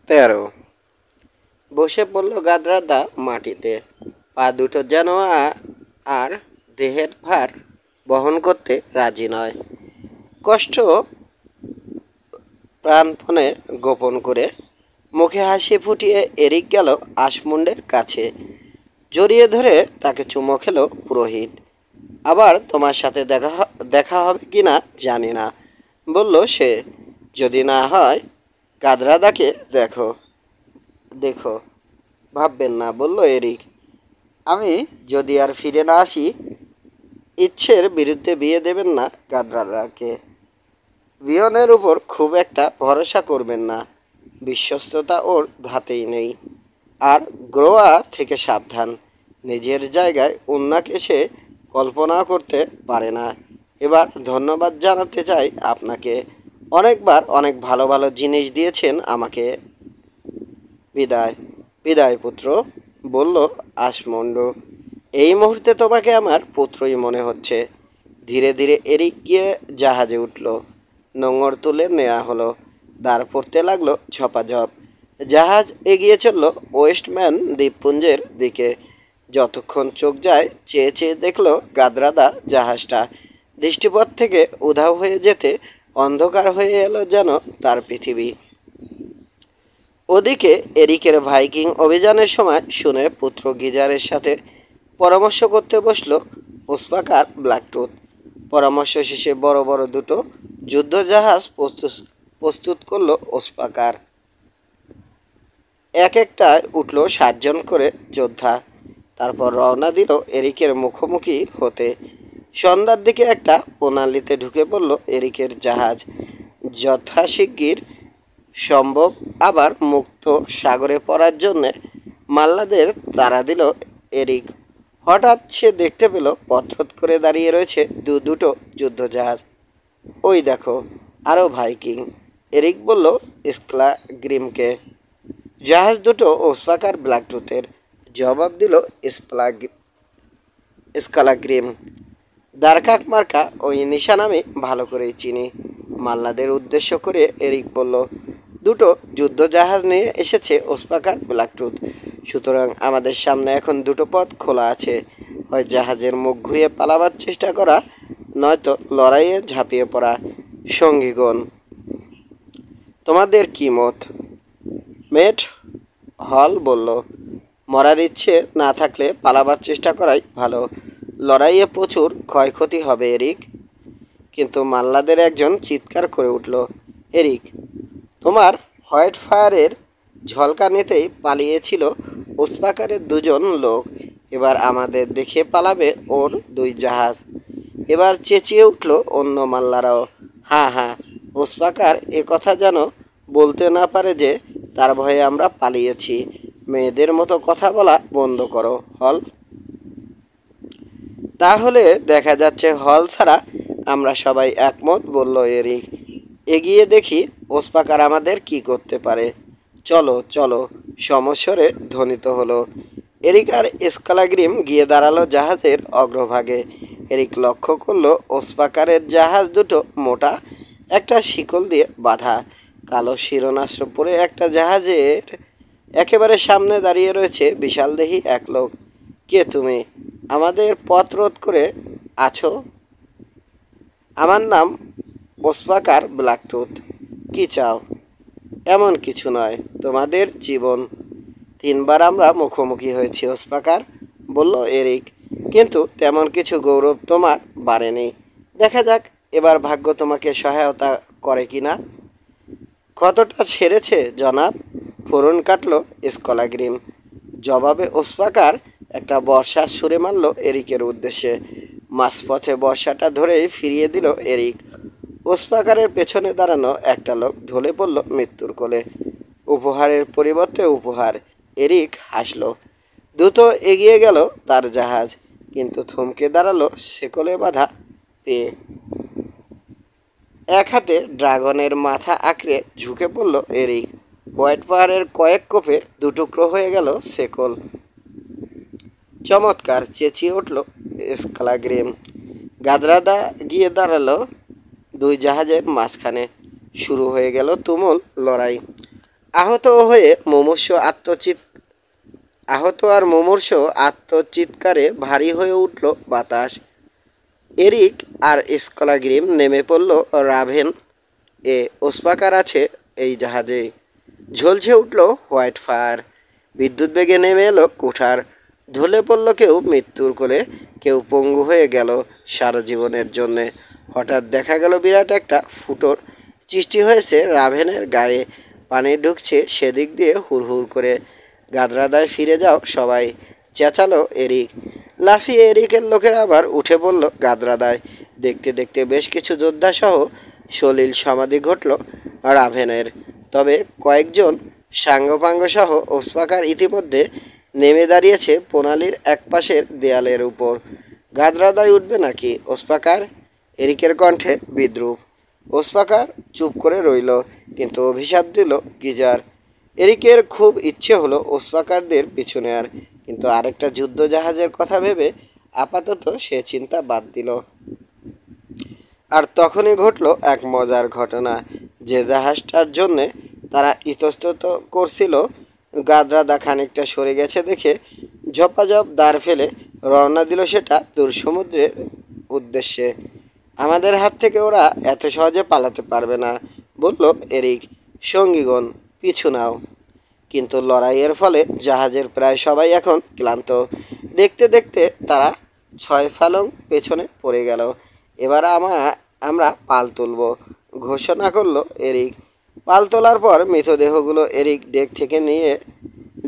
13 বসে পড়ল গাদরাদা মাটিতে। পা দুটো যেন আর দেহের ভার বহন করতে রাজি নয়। কষ্ট প্রাণপণে গোপন করে মুখে হাসি ফুটিয়ে এরিক গেল আসমুন্ডের কাছে। জড়িয়ে ধরে তাকে চুমো খেলো পুরোহিত। আবার তোমার সাথে দেখা হবে কি না জানি না, বলল সে। যদি না হয় গাদরাদাকে দেখো দেখো ভাববেন না, বলল এরিক। আমি যদি আর ফিরে না আসি, ইচ্ছের বিরুদ্ধে বিয়ে দেবেন না গাদরাদাকে। ভিয়নের উপর খুব একটা ভরসা করবেন না, বিশ্বস্ততা ওর ধাতেই নেই। আর গ্রোয়া থেকে সাবধান, নিজের জায়গায় অন্যকে সে কল্পনা করতে পারে না। এবার ধন্যবাদ জানাতে চাই আপনাকে, অনেকবার অনেক ভালো ভালো জিনিস দিয়েছেন আমাকে। বিদায় বিদায় পুত্র, বলল আসমুন্ড। এই মুহূর্তে তোমাকে আমার পুত্রই মনে হচ্ছে। ধীরে ধীরে এরিক গিয়ে জাহাজে উঠল। নোঙর তুলে নেওয়া হলো। দাঁড় পড়তে লাগলো ঝপাঝপ। জাহাজ এগিয়ে চলল ওয়েস্টম্যান দ্বীপপুঞ্জের দিকে। যতক্ষণ চোখ যায় চেয়ে চেয়ে দেখল গাদরাদা জাহাজটা। দৃষ্টিপথ থেকে উধাও হয়ে যেতে অন্ধকার হয়ে এলো যেন তার পৃথিবী। ওদিকে এরিকের ভাইকিং অভিযানের সময় শুনে পুত্র গিজারের সাথে পরামর্শ করতে বসল ওসপাকার ব্ল্যাকটুথ। পরামর্শ শেষে বড় বড় দুটো যুদ্ধজাহাজ প্রস্তুত করল ওসপাকার। এক একটায় উঠল 7 জন করে যোদ্ধা। তারপর রওনা দিল এরিকের মুখোমুখি হতে। সন্ধ্যার দিকে একটা প্রণালীতে ঢুকে পড়ল এরিকের জাহাজ। যথাশিগগির সম্ভব আবার মুক্ত সাগরে পড়ার জন্যে মাল্লাদের তাড়া দিল এরিক। হঠাৎ সে দেখতে পেল পথরোধ করে দাঁড়িয়ে রয়েছে দুটো যুদ্ধজাহাজ। ওই দেখো, আরও ভাইকিং, এরিক বলল স্কালাগ্রিমকে। জাহাজ দুটো ওসপাকার ব্ল্যাকটুথের, জবাব দিল স্কালাগ্রিম। দারকাক মার্কা ওই নিশান আমি ভালো করেই চিনি। মাল্লাদের উদ্দেশ্য করে এরিক বলল, দুটো যুদ্ধজাহাজ নিয়ে এসেছে ওসপাকার ব্ল্যাকটুথ, সুতরাং আমাদের সামনে এখন দুটো পথ খোলা আছে। হয় জাহাজের মুখ ঘুরিয়ে পালাবার চেষ্টা করা, নয়তো লড়াইয়ে ঝাঁপিয়ে পড়া। সঙ্গীগণ, তোমাদের কি মত? মেট হল বলল, মরার ইচ্ছে না থাকলে পালাবার চেষ্টা করাই ভালো। লড়াইয়ে প্রচুর ক্ষয়ক্ষতি হবে এরিক। কিন্তু মাল্লাদের একজন চিৎকার করে উঠল, এরিক, তোমার হোয়াইট ফায়ারের ঝলকানিতেই পালিয়েছিল ওসপাকারের 2 জন লোক, এবার আমাদের দেখে পালাবে ওর 2 জাহাজ। এবার চেঁচিয়ে উঠল অন্য মাল্লারাও, হ্যাঁ হ্যাঁ, ওসপাকার এ কথা যেন বলতে না পারে যে তার ভয়ে আমরা পালিয়েছি। মেয়েদের মতো কথা বলা বন্ধ করো হল। তাহলে দেখা যাচ্ছে হল ছাড়া আমরা সবাই একমত, বলল এরিক। এগিয়ে দেখি ওসপাকার আমাদের কি করতে পারে। চলো চলো, সমস্বরে ধ্বনিত হলো। এরিক আর স্কালাগ্রিম গিয়ে দাঁড়ালো জাহাজের অগ্রভাগে। এরিক লক্ষ্য করলো ওসপাকারের জাহাজ দুটো মোটা একটা শিকল দিয়ে বাঁধা। কালো শিরোনাস্ত্র পরে একটা জাহাজের একেবারে সামনে দাঁড়িয়ে রয়েছে বিশালদেহী এক লোক। কে তুমি? আমাদের পথ রোধ করে আছো? আমার নাম ওসপাকার ব্ল্যাকটুথ। কি চাও? এমন কিছু নয়, তোমাদের জীবন। 3 বার আমরা মুখোমুখি হয়েছি ওসপাকার, বলল এরিক, কিন্তু তেমন কিছু গৌরব তোমার বাড়েনি। দেখা যাক এবার ভাগ্য তোমাকে সহায়তা করে কি না। কতটা ছেড়েছে জনাব? ফোরন কাটল স্কালাগ্রিম। জবাবে ওসপাকার একটা বর্ষার ছুঁড়ে মারল এরিকের উদ্দেশ্যে। মাঝপথে বর্ষাটা ধরেই ফিরিয়ে দিল এরিক। ওসপাকারের পেছনে দাঁড়ানো একটা লোক ঢলে পড়ল মৃত্যুর কোলে। উপহারের পরিবর্তে উপহার। এরিক হাসল। দ্রুত এগিয়ে গেল তার জাহাজ, কিন্তু থমকে দাঁড়ালো শেকলে বাঁধা পেয়ে। এক হাতে ড্রাগনের মাথা আঁকড়ে ঝুঁকে পড়ল এরিক। হোয়াইট পাহাড়ের কয়েক কোপে 2 টুকরো হয়ে গেল শেকল। চমৎকার, চেঁচিয়ে উঠল স্কালাগ্রিম। গাদরাদা গিয়ে দাঁড়ালো 2 জাহাজের মাঝখানে। শুরু হয়ে গেল তুমুল লড়াই। আহত হয়ে মুমূর্ষ আত্মচিৎ আহত আর মুমূর্ষ আত্মচিৎকারে ভারী হয়ে উঠল বাতাস। এরিক আর স্কলাগ্রিম নেমে পড়ল রাভেন এ। ওসপাকার আছে এই জাহাজে। ঝলসে উঠল হোয়াইট ফায়ার। বিদ্যুৎ বেগে নেমে এলো কুঠার। ঢলে পড়ল কেউ মৃত্যুর কোলে, কেউ পঙ্গু হয়ে গেল সারা জীবনের জন্যে। হঠাৎ দেখা গেল বিরাট একটা ফুটোর সৃষ্টি হয়েছে রাভেনের গায়ে। পানি ঢুকছে সেদিক দিয়ে হুড়হুড় করে। গাদরাদায় ফিরে যাও সবাই, চেঁচালো এরিক। লাফিয়ে এরিকের লোকেরা আবার উঠে পড়ল গাদরাদায়। দেখতে দেখতে বেশ কিছু যোদ্ধাসহ সলিল সমাধি ঘটল রাভেনের। তবে কয়েকজন সাঙ্গপাঙ্গ সহ ওসপাকার ইতিমধ্যে নেমে দাঁড়িয়েছে প্রণালীর একপাশের দেয়ালের উপর। গাদরাদায় উঠবে নাকি ওসপাকার? এরিকের কণ্ঠে বিদ্রুপ। ওসপাকার চুপ করে রইল, কিন্তু অভিশাপ দিল গিজার। এরিকের খুব ইচ্ছে হলো ওসপাকারদের পিছু নেয়ার, কিন্তু আরেকটা যুদ্ধ জাহাজের কথা ভেবে আপাতত সে চিন্তা বাদ দিল। আর তখনই ঘটল এক মজার ঘটনা। যে জাহাজটার জন্যে তারা ইতস্তত করছিল, গাদরাদা খানিকটা সরে গেছে দেখে ঝপাঝপ দাঁড় ফেলে রওনা দিল সেটা দূর সমুদ্রের উদ্দেশ্যে। আমাদের হাত থেকে ওরা এত সহজে পালাতে পারবে না, বলল এরিক। সঙ্গীগণ, পিছু নাও। কিন্তু লড়াইয়ের ফলে জাহাজের প্রায় সবাই এখন ক্লান্ত। দেখতে দেখতে তারা 6 ফালং পেছনে পড়ে গেল। এবার আমরা পাল তুলব, ঘোষণা করলো এরিক। পাল তোলার পর মৃতদেহগুলো এরিক ডেক থেকে নিয়ে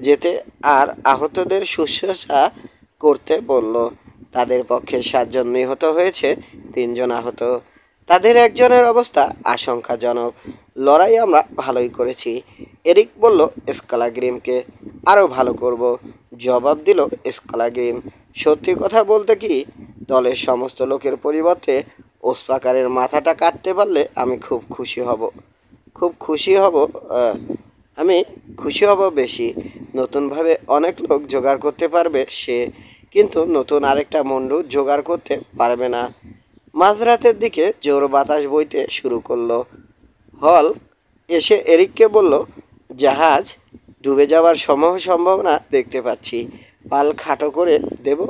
যেতে আর আহতদের শুশ্রূষা করতে বলল। তাদের পক্ষে 7 জন নিহত হয়েছে, 3 জন আহত। তাদের একজনের অবস্থা আশঙ্কাজনক। লড়াই আমরা ভালোই করেছি, এরিক বলল স্কলাগ্রিমকে। আরও ভালো করব, জবাব দিল স্কলাগ্রিম। সত্যি কথা বলতে কি, দলের সমস্ত লোকের পরিবর্তে ওসপাকারের মাথাটা কাটতে পারলে আমি খুব খুশি হব। খুব খুশি হব আমি খুশি হব বেশি। নতুনভাবে অনেক লোক জোগাড় করতে পারবে সে, কিন্তু নতুন আরেকটা মুন্ডু জোগাড় করতে পারবে না। মাঝরাতের দিকে জোর বাতাস বইতে শুরু করলো। হল এসে এরিককে বলল, জাহাজ ডুবে যাওয়ার সম্ভাবনা দেখতে পাচ্ছি, পাল খাটো করে দেব?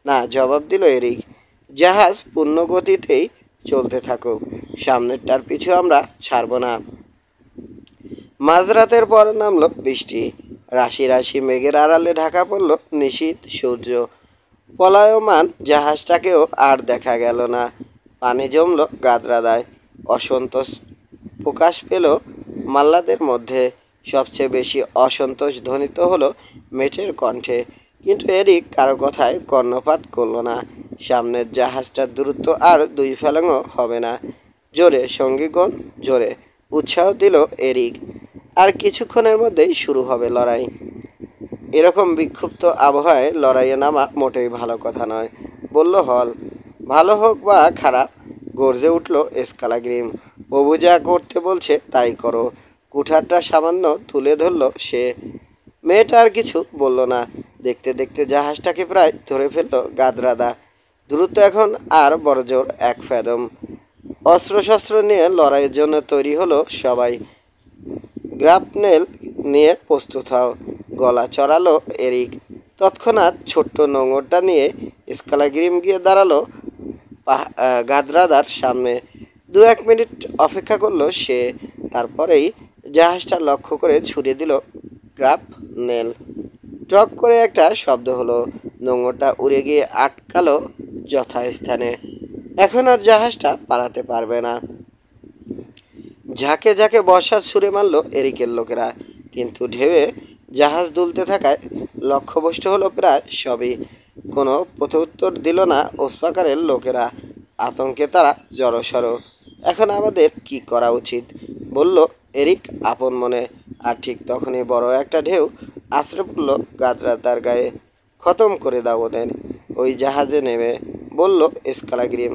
না, জবাব দিল এরিক। জাহাজ পূর্ণ গতিতেই চলতে থাকুক, সামনেরটার পিছু আমরা ছাড়ব না। মাঝরাতের পর নামলো বৃষ্টি। রাশি রাশি মেঘের আড়ালে ঢাকা পড়ল নিশীথ সূর্য। পলায়মান জাহাজটাকেও আর দেখা গেল না। পানি জমল গাদরাদায়। অসন্তোষ প্রকাশ পেল মাল্লাদের মধ্যে। সবচেয়ে বেশি অসন্তোষ ধ্বনিত হলো মেটের কণ্ঠে, কিন্তু এরিক কারো কথায় কর্ণপাত করল না। সামনের জাহাজটার দূরত্ব আর 2 ফেলংও হবে না। জোরে সঙ্গীগণ, জোরে, উৎসাহ দিল এরিক। আর কিছুক্ষণের মধ্যেই শুরু হবে লড়াই। এরকম বিক্ষুব্ধ আবহাওয়ায় লড়াইয়ে নামা মোটেই ভালো কথা নয়, বলল হল। ভালো হোক বা খারাপ, গর্জে উঠল স্কলাগ্রিম। প্রভু যা করতে বলছে তাই করো। কুঠারটা সামান্য তুলে ধরল সে। মেয়েটা আর কিছু বলল না। দেখতে দেখতে জাহাজটাকে প্রায় ধরে ফেলল গাদরাদা। দ্রুত এখন আর বড়জোর 1 ফেদম। অস্ত্রশস্ত্র নিয়ে লড়াইয়ের জন্য তৈরি হলো সবাই। গ্রাপনেল নিয়ে প্রস্তুত হও, গলা চড়ালো এরিক। তৎক্ষণাৎ ছোট্ট নোঙরটা নিয়ে স্কলাগ্রিম গিয়ে দাঁড়ালো গাদরাদার সামনে। 2-1 মিনিট অপেক্ষা করলো সে। তারপরেই জাহাজটা লক্ষ্য করে ছুড়ে দিল গ্রাপনেল। টক করে একটা শব্দ হলো। নোঙরটা উড়ে গিয়ে আটকালো যথাস্থানে। এখন আর জাহাজটা পালাতে পারবে না। ঝাঁকে ঝাঁকে বর্ষার ছুঁড়ে মারল এরিকের লোকেরা, কিন্তু ঢেউয়ে জাহাজ দুলতে থাকায় লক্ষ্যভ্রষ্ট হলো প্রায় সবই। কোনো প্রত্যুত্তর দিল না ওসপাকারের লোকেরা। আতঙ্কে তারা জড়সড়। এখন আমাদের কি করা উচিত, বলল এরিক আপন মনে। আর ঠিক তখনই বড় একটা ঢেউ আছড়ে পড়ল গাদরাদার গায়ে। খতম করে দাও ওদের, ওই জাহাজে নেমে, বলল স্কলাগ্রিম।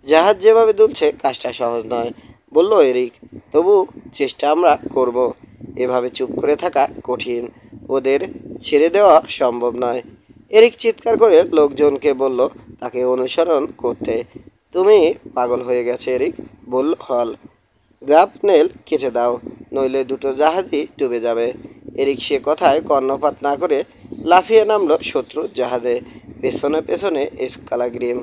জাহাজ যেভাবে দুলছে কাজটা সহজ নয়, বলল এরিক। তবু চেষ্টা আমরা করব। এভাবে চুপ করে থাকা কঠিন, ওদের ছেড়ে দেওয়া সম্ভব নয়। এরিক চিৎকার করে লোকজনকে বলল তাকে অনুসরণ করতে। তুমি পাগল হয়ে গেছে এরিক, বলল হল। গ্রাপনেল কেটে দাও, নইলে দুটো জাহাজই ডুবে যাবে। এরিক সে কথায় কর্ণপাত না করে লাফিয়ে নামলো শত্রুর জাহাজে। পেছনে পেছনে স্কালাগ্রিম।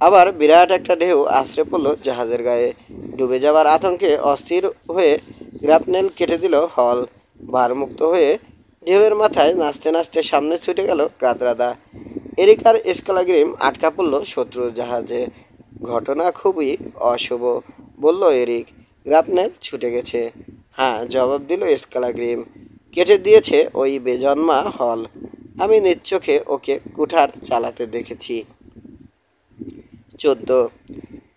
আবার বিরাট একটা ঢেউ আছড়ে পড়ল জাহাজের গায়ে। ডুবে যাওয়ার আতঙ্কে অস্থির হয়ে গ্রাপনেল কেটে দিল হল। ভারমুক্ত হয়ে ঢেউয়ের মাথায় নাচতে নাচতে সামনে ছুটে গেল গাদরাদা। এরিক আর স্কালাগ্রিম আটকা পড়ল শত্রুর জাহাজে। ঘটনা খুবই অশুভ, বলল এরিক। গ্রাপনেল ছুটে গেছে। হ্যাঁ, জবাব দিল স্কালাগ্রিম। কেটে দিয়েছে ওই বেজন্মা হল। আমি নিজ চোখে ওকে কুঠার চালাতে দেখেছি। 14।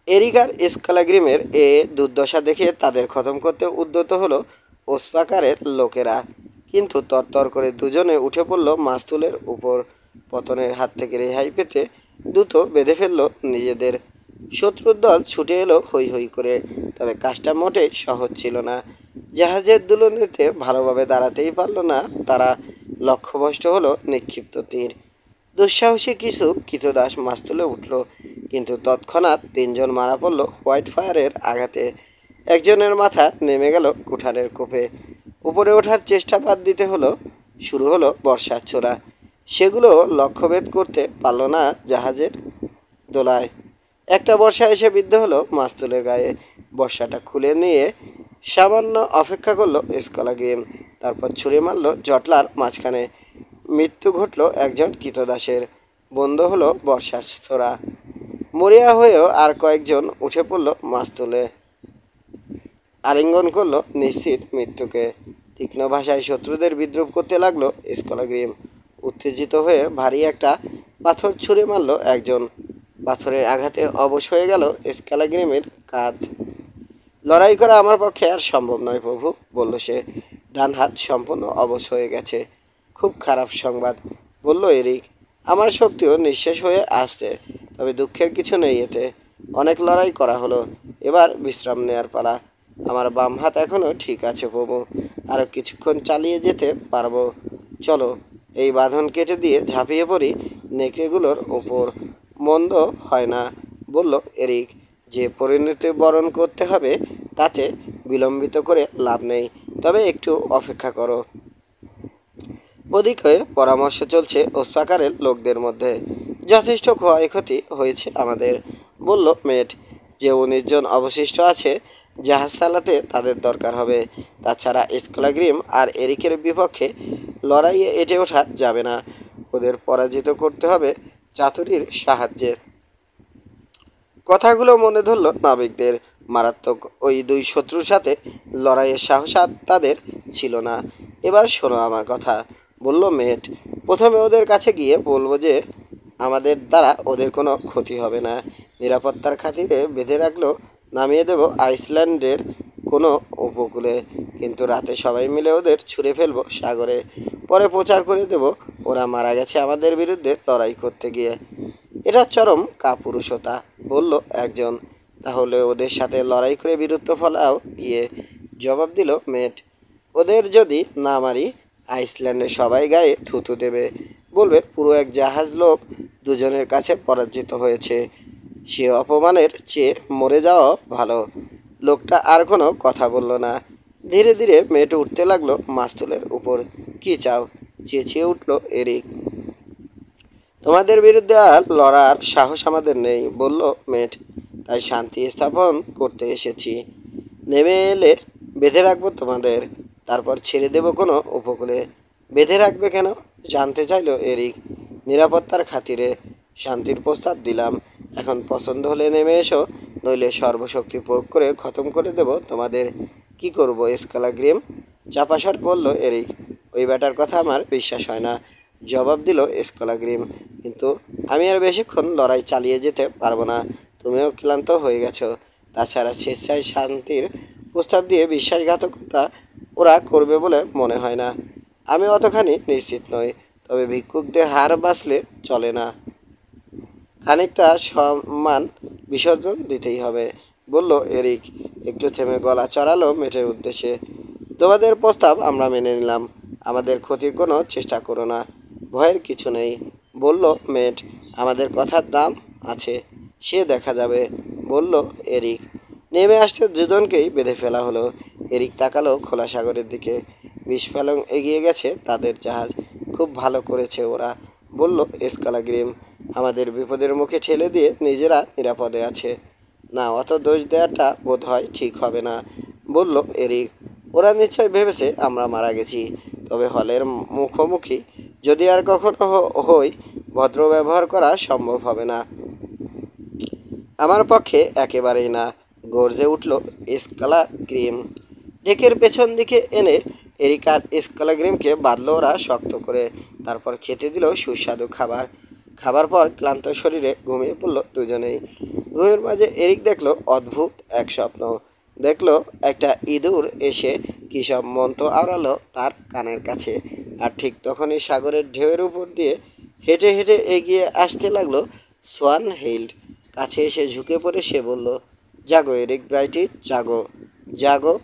এরিক আর স্কালাগ্রিমের এ দুর্দশা দেখে তাদের খতম করতে উদ্যত হলো ওসপাকারের লোকেরা। কিন্তু তরতর করে দুজনে উঠে পড়ল মাস্তুলের উপর। পতনের হাত থেকে রেহাই পেতে দ্রুত বেঁধে ফেলল নিজেদের। শত্রুর দল ছুটে এলো হৈ হৈ করে। তবে কাজটা মোটেই সহজ ছিল না। জাহাজের দুলনিতে ভালোভাবে দাঁড়াতেই পারল না তারা। লক্ষ্যভ্রষ্ট হলো নিক্ষিপ্ত তীর। দুঃসাহসী কিছু কৃতদাস মাস্তুলে উঠল, কিন্তু তৎক্ষণাৎ তিনজন মারা পড়ল হোয়াইট ফায়ারের আঘাতে। একজনের মাথা নেমে গেল কুঠারের কোপে। উপরে ওঠার চেষ্টা বাদ দিতে হলো। শুরু হলো বর্ষার ছোড়া। সেগুলো লক্ষ্যভেদ করতে পারল না জাহাজের দোলায়। একটা বর্ষা এসে বিদ্ধ হলো মাস্তুলের গায়ে। বর্ষাটা খুলে নিয়ে সামান্য অপেক্ষা করলো স্কালাগ্রিম। তারপর ছুঁড়ে মারল জটলার মাঝখানে। মৃত্যু ঘটল একজন কৃতদাসের। বন্ধ হলো বর্ষার ছোড়া। মরিয়া হয়েও আর কয়েকজন উঠে পড়ল মাস্তুলে। আলিঙ্গন করলো নিশ্চিত মৃত্যুকে। তীক্ষ্ণ ভাষায় শত্রুদের বিদ্রুপ করতে লাগলো স্কালাগ্রিম। উত্তেজিত হয়ে ভারী একটা পাথর ছুঁড়ে মারল একজন। পাথরের আঘাতে অবশ হয়ে গেল স্কালাগ্রিমের কাঁধ। লড়াই করা আমার পক্ষে আর সম্ভব নয় প্রভু, বলল সে। ডান হাত সম্পূর্ণ অবশ হয়ে গেছে। খুব খারাপ সংবাদ, বলল এরিক। আমার শক্তিও নিঃশেষ হয়ে আসছে, তবে দুঃখের কিছু নেই এতে। অনেক লড়াই করা হলো, এবার বিশ্রাম নেয়ার পালা। আমার বাম হাত এখনও ঠিক আছে প্রভু, আরও কিছুক্ষণ চালিয়ে যেতে পারবো। চলো, এই বাঁধন কেটে দিয়ে ঝাঁপিয়ে পড়ি নেকড়েগুলোর ওপর। মন্দ হয় না, বলল এরিক। যে পরিণতি বরণ করতে হবে তাতে বিলম্বিত করে লাভ নেই, তবে একটু অপেক্ষা করো। ওদিকে পরামর্শ চলছে ওসপাকারের লোকদের মধ্যে। যথেষ্ট ক্ষয়ক্ষতি হয়েছে আমাদের, বলল মেট। যে 19 জন অবশিষ্ট আছে, জাহাজ চালাতে তাদের দরকার হবে। তাছাড়া স্কালাগ্রিম আর এরিকের বিপক্ষে লড়াইয়ে এঁটে ওঠা যাবে না। ওদের পরাজিত করতে হবে চাতুরির সাহায্যে। কথাগুলো মনে ধরল নাবিকদের। মারাত্মক ওই দুই শত্রুর সাথে লড়াইয়ের সাহস আর তাদের ছিল না। এবার শোনো আমার কথা, বলল মেট। প্রথমে ওদের কাছে গিয়ে বলবো যে আমাদের দ্বারা ওদের কোনো ক্ষতি হবে না। নিরাপত্তার খাতিরে বেঁধে রাখলেও নামিয়ে দেব আইসল্যান্ডের কোনো উপকূলে, কিন্তু রাতে সবাই মিলে ওদের ছুঁড়ে ফেলবো সাগরে। পরে প্রচার করে দেব ওরা মারা গেছে আমাদের বিরুদ্ধে লড়াই করতে গিয়ে। এটা চরম কাপুরুষতা, বলল একজন। তাহলে ওদের সাথে লড়াই করে বীরত্ব ফলাও গিয়ে, জবাব দিল মেট। ওদের যদি না মারি, আইসল্যান্ডের সবাই গায়ে থুতু দেবে, বলবে পুরো এক জাহাজ লোক দুজনের কাছে পরাজিত হয়েছে। সে অপমানের চেয়ে মরে যাওয়া ভালো। লোকটা আর কোনো কথা বলল না। ধীরে ধীরে মেট উঠতে লাগলো মাস্তুলের উপর। কি চাও, চেঁচিয়ে উঠল এরিক। তোমাদের বিরুদ্ধে আর লড়ার সাহস আমাদের নেই, বলল মেট। তাই শান্তি স্থাপন করতে এসেছি। নেমে এলে বেঁধে রাখবো তোমাদের, তারপর ছেড়ে দেব কোনো উপকূলে। বেঁধে রাখবে কেন, জানতে চাইল এরিক। নিরাপত্তার খাতিরে। শান্তির প্রস্তাব দিলাম। এখন পছন্দ হলে নেমে এসো, নইলে সর্বশক্তি প্রয়োগ করে খতম করে দেব তোমাদের। কি করবো স্কালাগ্রিম, চাপাসট বলল এরিক। ওই ব্যাটার কথা আমার বিশ্বাস হয় না, জবাব দিল স্কালাগ্রিম। কিন্তু আমি আর বেশিক্ষণ লড়াই চালিয়ে যেতে পারবো না। তুমিও ক্লান্ত হয়ে গেছো। তাছাড়া স্বেচ্ছায় শান্তির প্রস্তাব দিয়ে বিশ্বাসঘাতকতা ওরা করবে বলে মনে হয় না। আমি অতখানি নিশ্চিত নই, তবে ভিক্ষুকদের হার বাঁচলে চলে না। খানিকটা সম্মান বিসর্জন দিতেই হবে, বলল এরিক। একটু থেমে গলা চড়ালো মেটের উদ্দেশ্যে। তোমাদের প্রস্তাব আমরা মেনে নিলাম। আমাদের ক্ষতির কোনো চেষ্টা করো না। ভয়ের কিছু নেই, বলল মেট। আমাদের কথার দাম আছে, সে দেখা যাবে, বলল এরিক। নেমে আসতে দুজনকেই বেঁধে ফেলা হলো। এরিক তাকালো খোলা সাগরের দিকে। 20 ফেলং এগিয়ে গেছে তাদের জাহাজ। খুব ভালো করেছে ওরা, বলল স্কালাগ্রিম। আমাদের বিপদের মুখে ঠেলে দিয়ে নিজেরা নিরাপদে আছে। না, অত দোষ দেওয়াটা বোধ হয় ঠিক হবে না, বলল এরিক। ওরা নিশ্চয় ভেবেছে আমরা মারা গেছি। তবে হলের মুখোমুখি যদি আর কখনো হই, ভদ্র ব্যবহার করা সম্ভব হবে না। আমার পক্ষে একেবারেই না, গর্জে উঠল স্কালাগ্রিম। ডেকের পেছন দিকে এনে এরিক আর স্কালাগ্রিমকে বাঁধল ওরা শক্ত করে। তারপর খেতে দিল সুস্বাদু খাবার। খাবার পর ক্লান্ত শরীরে ঘুমিয়ে পড়ল দুজনেই। ঘুমের মাঝে এরিক দেখলো অদ্ভুত এক স্বপ্ন। দেখলো একটা ইঁদুর এসে কী সব মন্ত্র আওড়ালো তার কানের কাছে। আর ঠিক তখনই সাগরের ঢেউয়ের উপর দিয়ে হেঁটে হেঁটে এগিয়ে আসতে লাগলো সোয়ান হিল্ড। কাছে এসে ঝুঁকে পড়ে সে বলল, জাগো এরিক ব্রাইটি, জাগো, জাগো।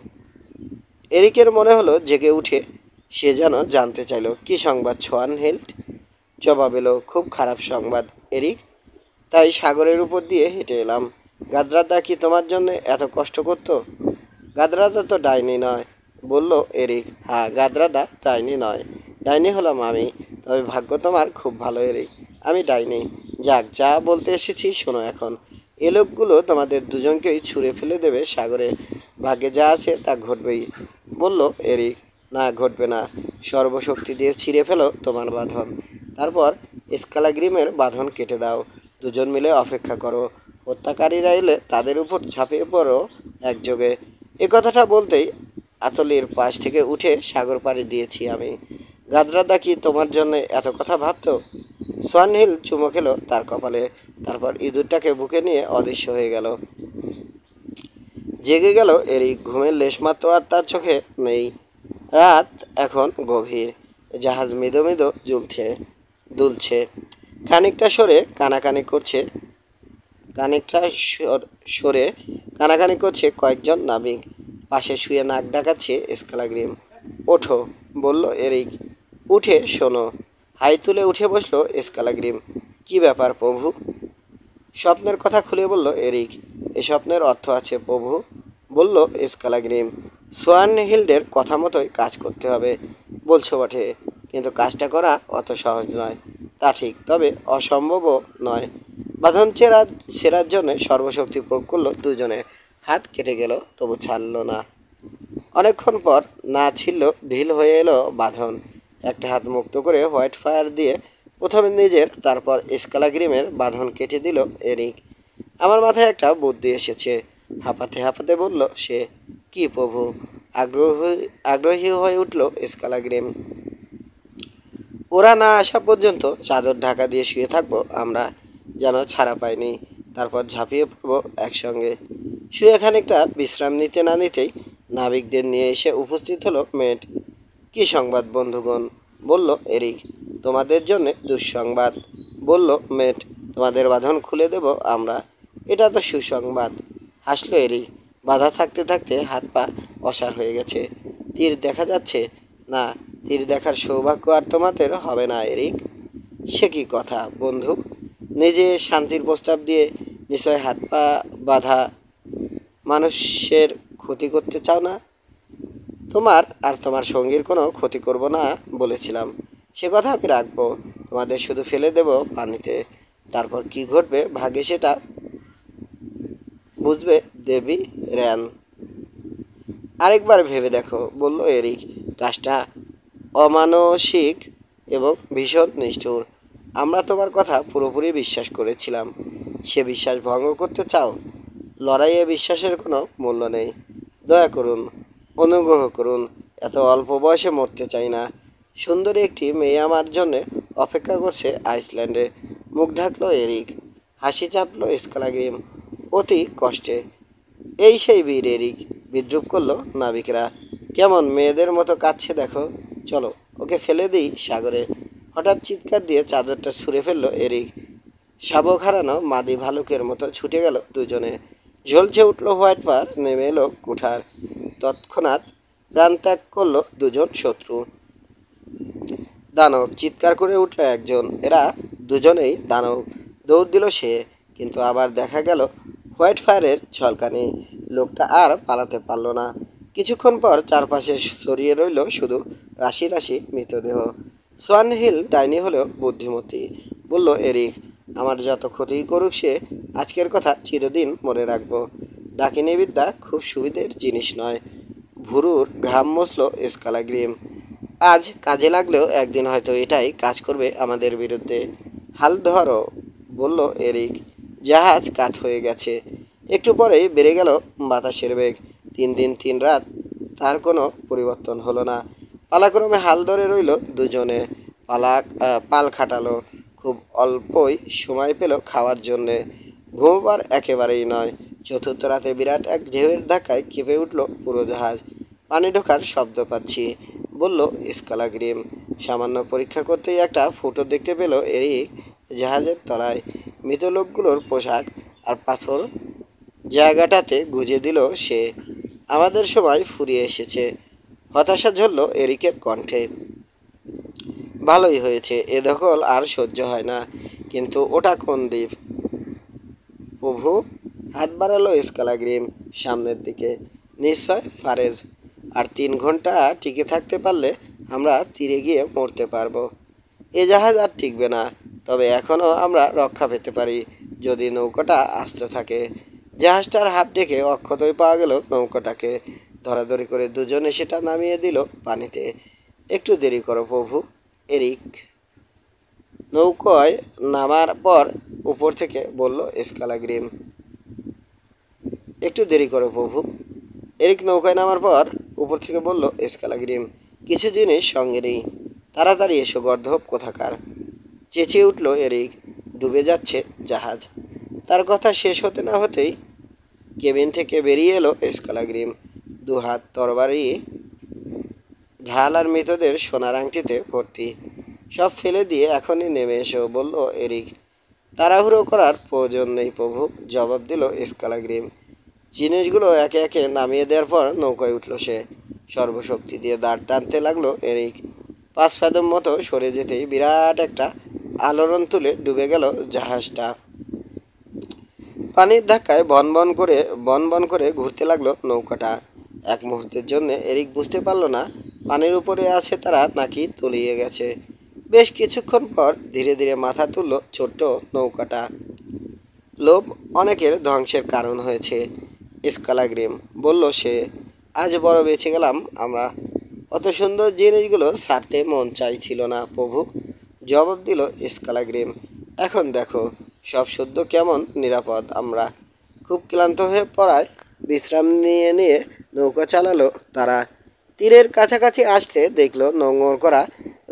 এরিকের মনে হলো জেগে উঠে সে যেন জানতে চাইল, কি সংবাদ সোয়ান হিল্ড? জবাব এলো, খুব খারাপ সংবাদ এরিক। তাই সাগরের উপর দিয়ে হেঁটে এলাম। গাদরাদা কি তোমার জন্য এত কষ্ট করতো? গাদরাদা তো ডাইনি নয়, বলল এরিক। হ্যাঁ, গাদরাদা ডাইনি নয়, ডাইনি হলাম আমি। তবে ভাগ্য তোমার খুব ভালো এরিক, আমি ডাইনি। যাক, যা বলতে এসেছি শোনো এখন। এ লোকগুলো তোমাদের দুজনকেই ছুঁড়ে ফেলে দেবে সাগরে। ভাগ্যে যা আছে তা ঘটবেই, বলল এরিক। না, ঘটবে না। সর্বশক্তি দিয়ে ছিঁড়ে ফেলো তোমার বাঁধন। তারপর স্কালাগ্রিমের বাঁধন কেটে দাও। দুজন মিলে অপেক্ষা করো। হত্যাকারীরা এলে তাদের উপর ঝাঁপিয়ে পড়ো একযোগে। এ কথাটা বলতেই আতলির পাশ থেকে উঠে সাগর পাড়ি দিয়েছি আমি। গাদরাদা কি তোমার জন্য এত কথা ভাবতো? সোয়ানহিল চুমো খেলো তার কপালে। তারপর ইঁদুরটাকে বুকে নিয়ে অদৃশ্য হয়ে গেল। জেগে গেল এরিক। ঘুমের লেশমাত্র আর তার চোখে নেই। রাত এখন গভীর। জাহাজ মৃদু মৃদু দুলছে। খানিকটা সরে কানাকানি করছে খানিকটা সরে কানাকানি করছে কয়েকজন নাবিক। পাশে শুয়ে নাক ডাকাচ্ছে স্কালাগ্রিম। ওঠো, বলল এরিক। উঠে শোনো। হাই তুলে উঠে বসলো স্কালাগ্রিম। কি ব্যাপার প্রভু? স্বপ্নের কথা খুলে বলল এরিক। এ স্বপ্নের অর্থ আছে প্রভু, বলল স্কালাগ্রিম। সোয়ান হিল্ডের কথা মতোই কাজ করতে হবে। বলছো বটে, কিন্তু কাজটা করা অত সহজ নয়। তা ঠিক, তবে অসম্ভবও নয়। বাঁধন ছেঁড়ার জন্য সর্বশক্তি প্রয়োগ করলো দুজনে। হাত কেটে গেল, তবু ছাড়ল না। অনেকক্ষণ পর না ছিল ঢিল হয়ে এলো বাঁধন। একটা হাত মুক্ত করে হোয়াইট ফায়ার দিয়ে প্রথমে নিজের, তারপর স্কালাগ্রিমের বাঁধন কেটে দিল এরিক। আমার মাথায় একটা বুদ্ধি এসেছে, হাঁপাতে হাঁপাতে বলল সে। কি প্রভু? আগ্রহী হয়ে উঠল স্কালাগ্রিম। ওরা না আসা পর্যন্ত চাদর ঢাকা দিয়ে শুয়ে থাকবো আমরা, যেন ছাড়া পাইনি। তারপর ঝাঁপিয়ে পড়বো একসঙ্গে। শুয়ে খানিকটা বিশ্রাম নিতে না নিতেই নাবিকদের নিয়ে এসে উপস্থিত হলো মেট। কি সংবাদ বন্ধুগণ, বলল এরিক। তোমাদের জন্যে দুঃসংবাদ, বলল মেট। তোমাদের বাঁধন খুলে দেব আমরা। এটা তো সুসংবাদ, হাসলো এরিক। বাধা থাকতে থাকতে হাত পা অসাড় হয়ে গেছে। তীর দেখা যাচ্ছে না। তীর দেখার সৌভাগ্য আর তোমাদের হবে না এরিক। সে কি কথা বন্ধু? নিজে শান্তির প্রস্তাব দিয়ে নিশ্চয় হাত পা বাঁধা মানুষের ক্ষতি করতে চাও না? তোমার আর তোমার সঙ্গীর কোনো ক্ষতি করব না বলেছিলাম। সে কথা আমি রাখবো। তোমাদের শুধু ফেলে দেব পানিতে। তারপর কি ঘটবে ভাগ্যে সেটা বুঝবে দেবী র্যান। আরেকবার ভেবে দেখো, বলল এরিক। কাজটা অমানসিক এবং ভীষণ নিষ্ঠুর। আমরা তোমার কথা পুরোপুরি বিশ্বাস করেছিলাম। সে বিশ্বাস ভঙ্গ করতে চাও? লড়াইয়ে বিশ্বাসের কোনো মূল্য নেই। দয়া করুন, অনুগ্রহ করুন। এত অল্প বয়সে মরতে চাই না। সুন্দরী একটি মেয়ে আমার জন্যে অপেক্ষা করছে আইসল্যান্ডে। মুখ ঢাকলো এরিক। হাসি চাপলো স্কালাগ্রিম অতি কষ্টে। এই সেই বীর এরিক, বিদ্রুপ করলো নাবিকরা। কেমন মেয়েদের মতো কাঁদছে দেখো। চলো ওকে ফেলে দিই সাগরে। হঠাৎ চিৎকার দিয়ে চাদরটা ছুঁড়ে ফেললো এরিক। শাবক হারানো মাদি ভালুকের মতো ছুটে গেল দুজনে। ঝলছে উঠল হোয়াইট পার, নেমে এলো কুঠার। তৎক্ষণাৎ প্রাণ ত্যাগ করলো দুজন শত্রু। দানব, চিৎকার করে উঠল একজন। এরা দুজনেই দানব। দৌড় দিল সে, কিন্তু আবার দেখা গেল হোয়াইট ফায়ারের ঝলকানি। লোকটা আর পালাতে পারল না। কিছুক্ষণ পর চারপাশে ছড়িয়ে রইল শুধু রাশি রাশি মৃতদেহ। সোয়ান হিল ডাইনি হলেও বুদ্ধিমতী, বলল এরিক। আমার যত ক্ষতি করুক সে, আজকের কথা চিরদিন মনে রাখবো। ডাকিনী বিদ্যা খুব সুবিধের জিনিস নয়। ভুরুর ঘাম মুছল স্কালাগ্রিম। আজ কাজে লাগলেও একদিন হয়তো এটাই কাজ করবে আমাদের বিরুদ্ধে। হাল ধরো, বলল এরিক। জাহাজ কাত হয়ে গেছে। একটু পরেই বেড়ে গেল বাতাসের বেগ। 3 দিন 3 রাত, তার কোনো পরিবর্তন হলো না। পালাক্রমে হাল ধরে রইল দুজনে। পাল খাটালো। খুব অল্পই সময় পেল খাওয়ার জন্যে। ঘুমবার একেবারেই নয়। চতুর্থ রাতে বিরাট এক ঢেউয়ের ধাক্কায় কেঁপে উঠল পুরো জাহাজ। পানি ঢোকার শব্দ পাচ্ছি, বলল স্কালাগ্রিম। সামান্য পরীক্ষা করতেই একটা ফুটো দেখতে পেল এরিক। জাহাজের তলায় মৃত লোকগুলোর পোশাক আর পাথর জায়গাটাতে গুঁজে দিল সে। আমাদের সময় ফুরিয়ে এসেছে। হতাশা ঝরল এরিকের কণ্ঠে। ভালোই হয়েছে, এ দখল আর সহ্য হয় না। কিন্তু ওটা কোন দ্বীপ? প্রভু, হাত বাড়ালো স্কালাগ্রিম সামনের দিকে। নিশ্চয় ফারেজ। আর 3 ঘন্টা টিকে থাকতে পারলে আমরা তীরে গিয়ে মরতে পারবো। এ জাহাজ আর টিকবে না। তবে এখনও আমরা রক্ষা পেতে পারি যদি নৌকাটা আসতে থাকে। জাহাজটার হাফ ডেকে অক্ষতই পাওয়া গেল নৌকাটাকে। ধরাধরি করে দুজনে সেটা নামিয়ে দিল পানিতে। একটু দেরি করো প্রভু, এরিক নৌকায় নামার পর উপর থেকে বলল স্কালাগ্রিম। একটু দেরি করো প্রভু, এরিক নৌকায় নামার পর উপর থেকে বলল স্কালাগ্রিম। কিছু জিনিস সঙ্গে নেই। তাড়াতাড়ি এসো গর্দভ কোথাকার, চেঁচিয়ে উঠল এরিক। ডুবে যাচ্ছে জাহাজ। তার কথা শেষ হতে না হতেই কেবিন থেকে বেরিয়ে এলো স্কালাগ্রিম। 2 হাত তরবারি ঢাল আর মৃতদের সোনার আংটিতে ভর্তি। সব ফেলে দিয়ে এখনই নেমে এসো, বলল এরিক। তাড়াহুড়ো করার প্রয়োজন নেই প্রভু, জবাব দিল স্কালাগ্রিম। জিনিসগুলো একে একে নামিয়ে দেওয়ার পর নৌকায় উঠল সে। সর্বশক্তি দিয়ে দাঁড় টানতে লাগলো এরিক। 5 ফাদম মতো সরে যেতেই বিরাট একটা আলোড়ন তুলে ডুবে গেল জাহাজটা। পানির ধাক্কায় বন বন করে ঘুরতে লাগলো নৌকাটা। এক মুহূর্তের জন্য এরিক বুঝতে পারল না পানির উপরে আছে তারা নাকি তলিয়ে গেছে। বেশ কিছুক্ষণ পর ধীরে ধীরে মাথা তুলল ছোট্ট নৌকাটা। লোভ অনেকের ধ্বংসের কারণ হয়েছে, স্কালাগ্রিম বলল সে। আজ বড় বেঁচে গেলাম আমরা। অত সুন্দর জিনিসগুলো ছাড়তে মন চাইছিল না প্রভু, জবাব দিল স্কালাগ্রিম। এখন দেখো সব শুদ্ধ কেমন নিরাপদ। আমরা খুব ক্লান্ত হয়ে পড়ায় বিশ্রাম নিয়ে নিয়ে নৌকা চালালো তারা। তীরের কাছাকাছি আসতে দেখলো নোঙর করা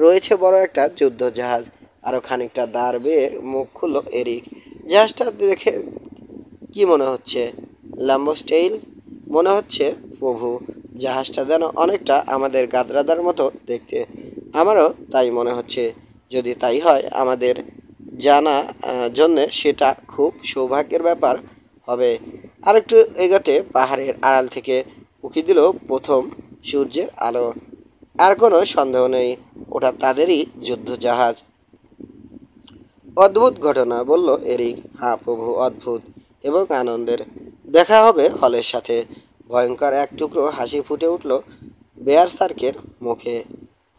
রয়েছে বড় একটা যুদ্ধ জাহাজ। আরও খানিকটা দাঁড় বেয়ে মুখ খুলল এরিক। জাহাজটা দেখে কি মনে হচ্ছে? ল্যাম্বোস্টেইল মনে হচ্ছে প্রভু। জাহাজটা যেন অনেকটা আমাদের গাদ্রাদার মতো দেখতে। আমারও তাই মনে হচ্ছে। যদি তাই হয় আমাদের জানা জন্যে সেটা খুব সৌভাগ্যের ব্যাপার হবে। আরেকটু এগোতে পাহাড়ের আড়াল থেকে উঁকি দিল প্রথম সূর্যের আলো। আর কোনো সন্দেহ নেই, ওটা তাদেরই যুদ্ধজাহাজ। অদ্ভুত ঘটনা, বলল এরিক। হ্যাঁ প্রভু, অদ্ভুত এবং আনন্দের। দেখা হবে হলের সাথে। ভয়ঙ্কর এক টুকরো হাসি ফুটে উঠল বেয়ারসার্কের মুখে।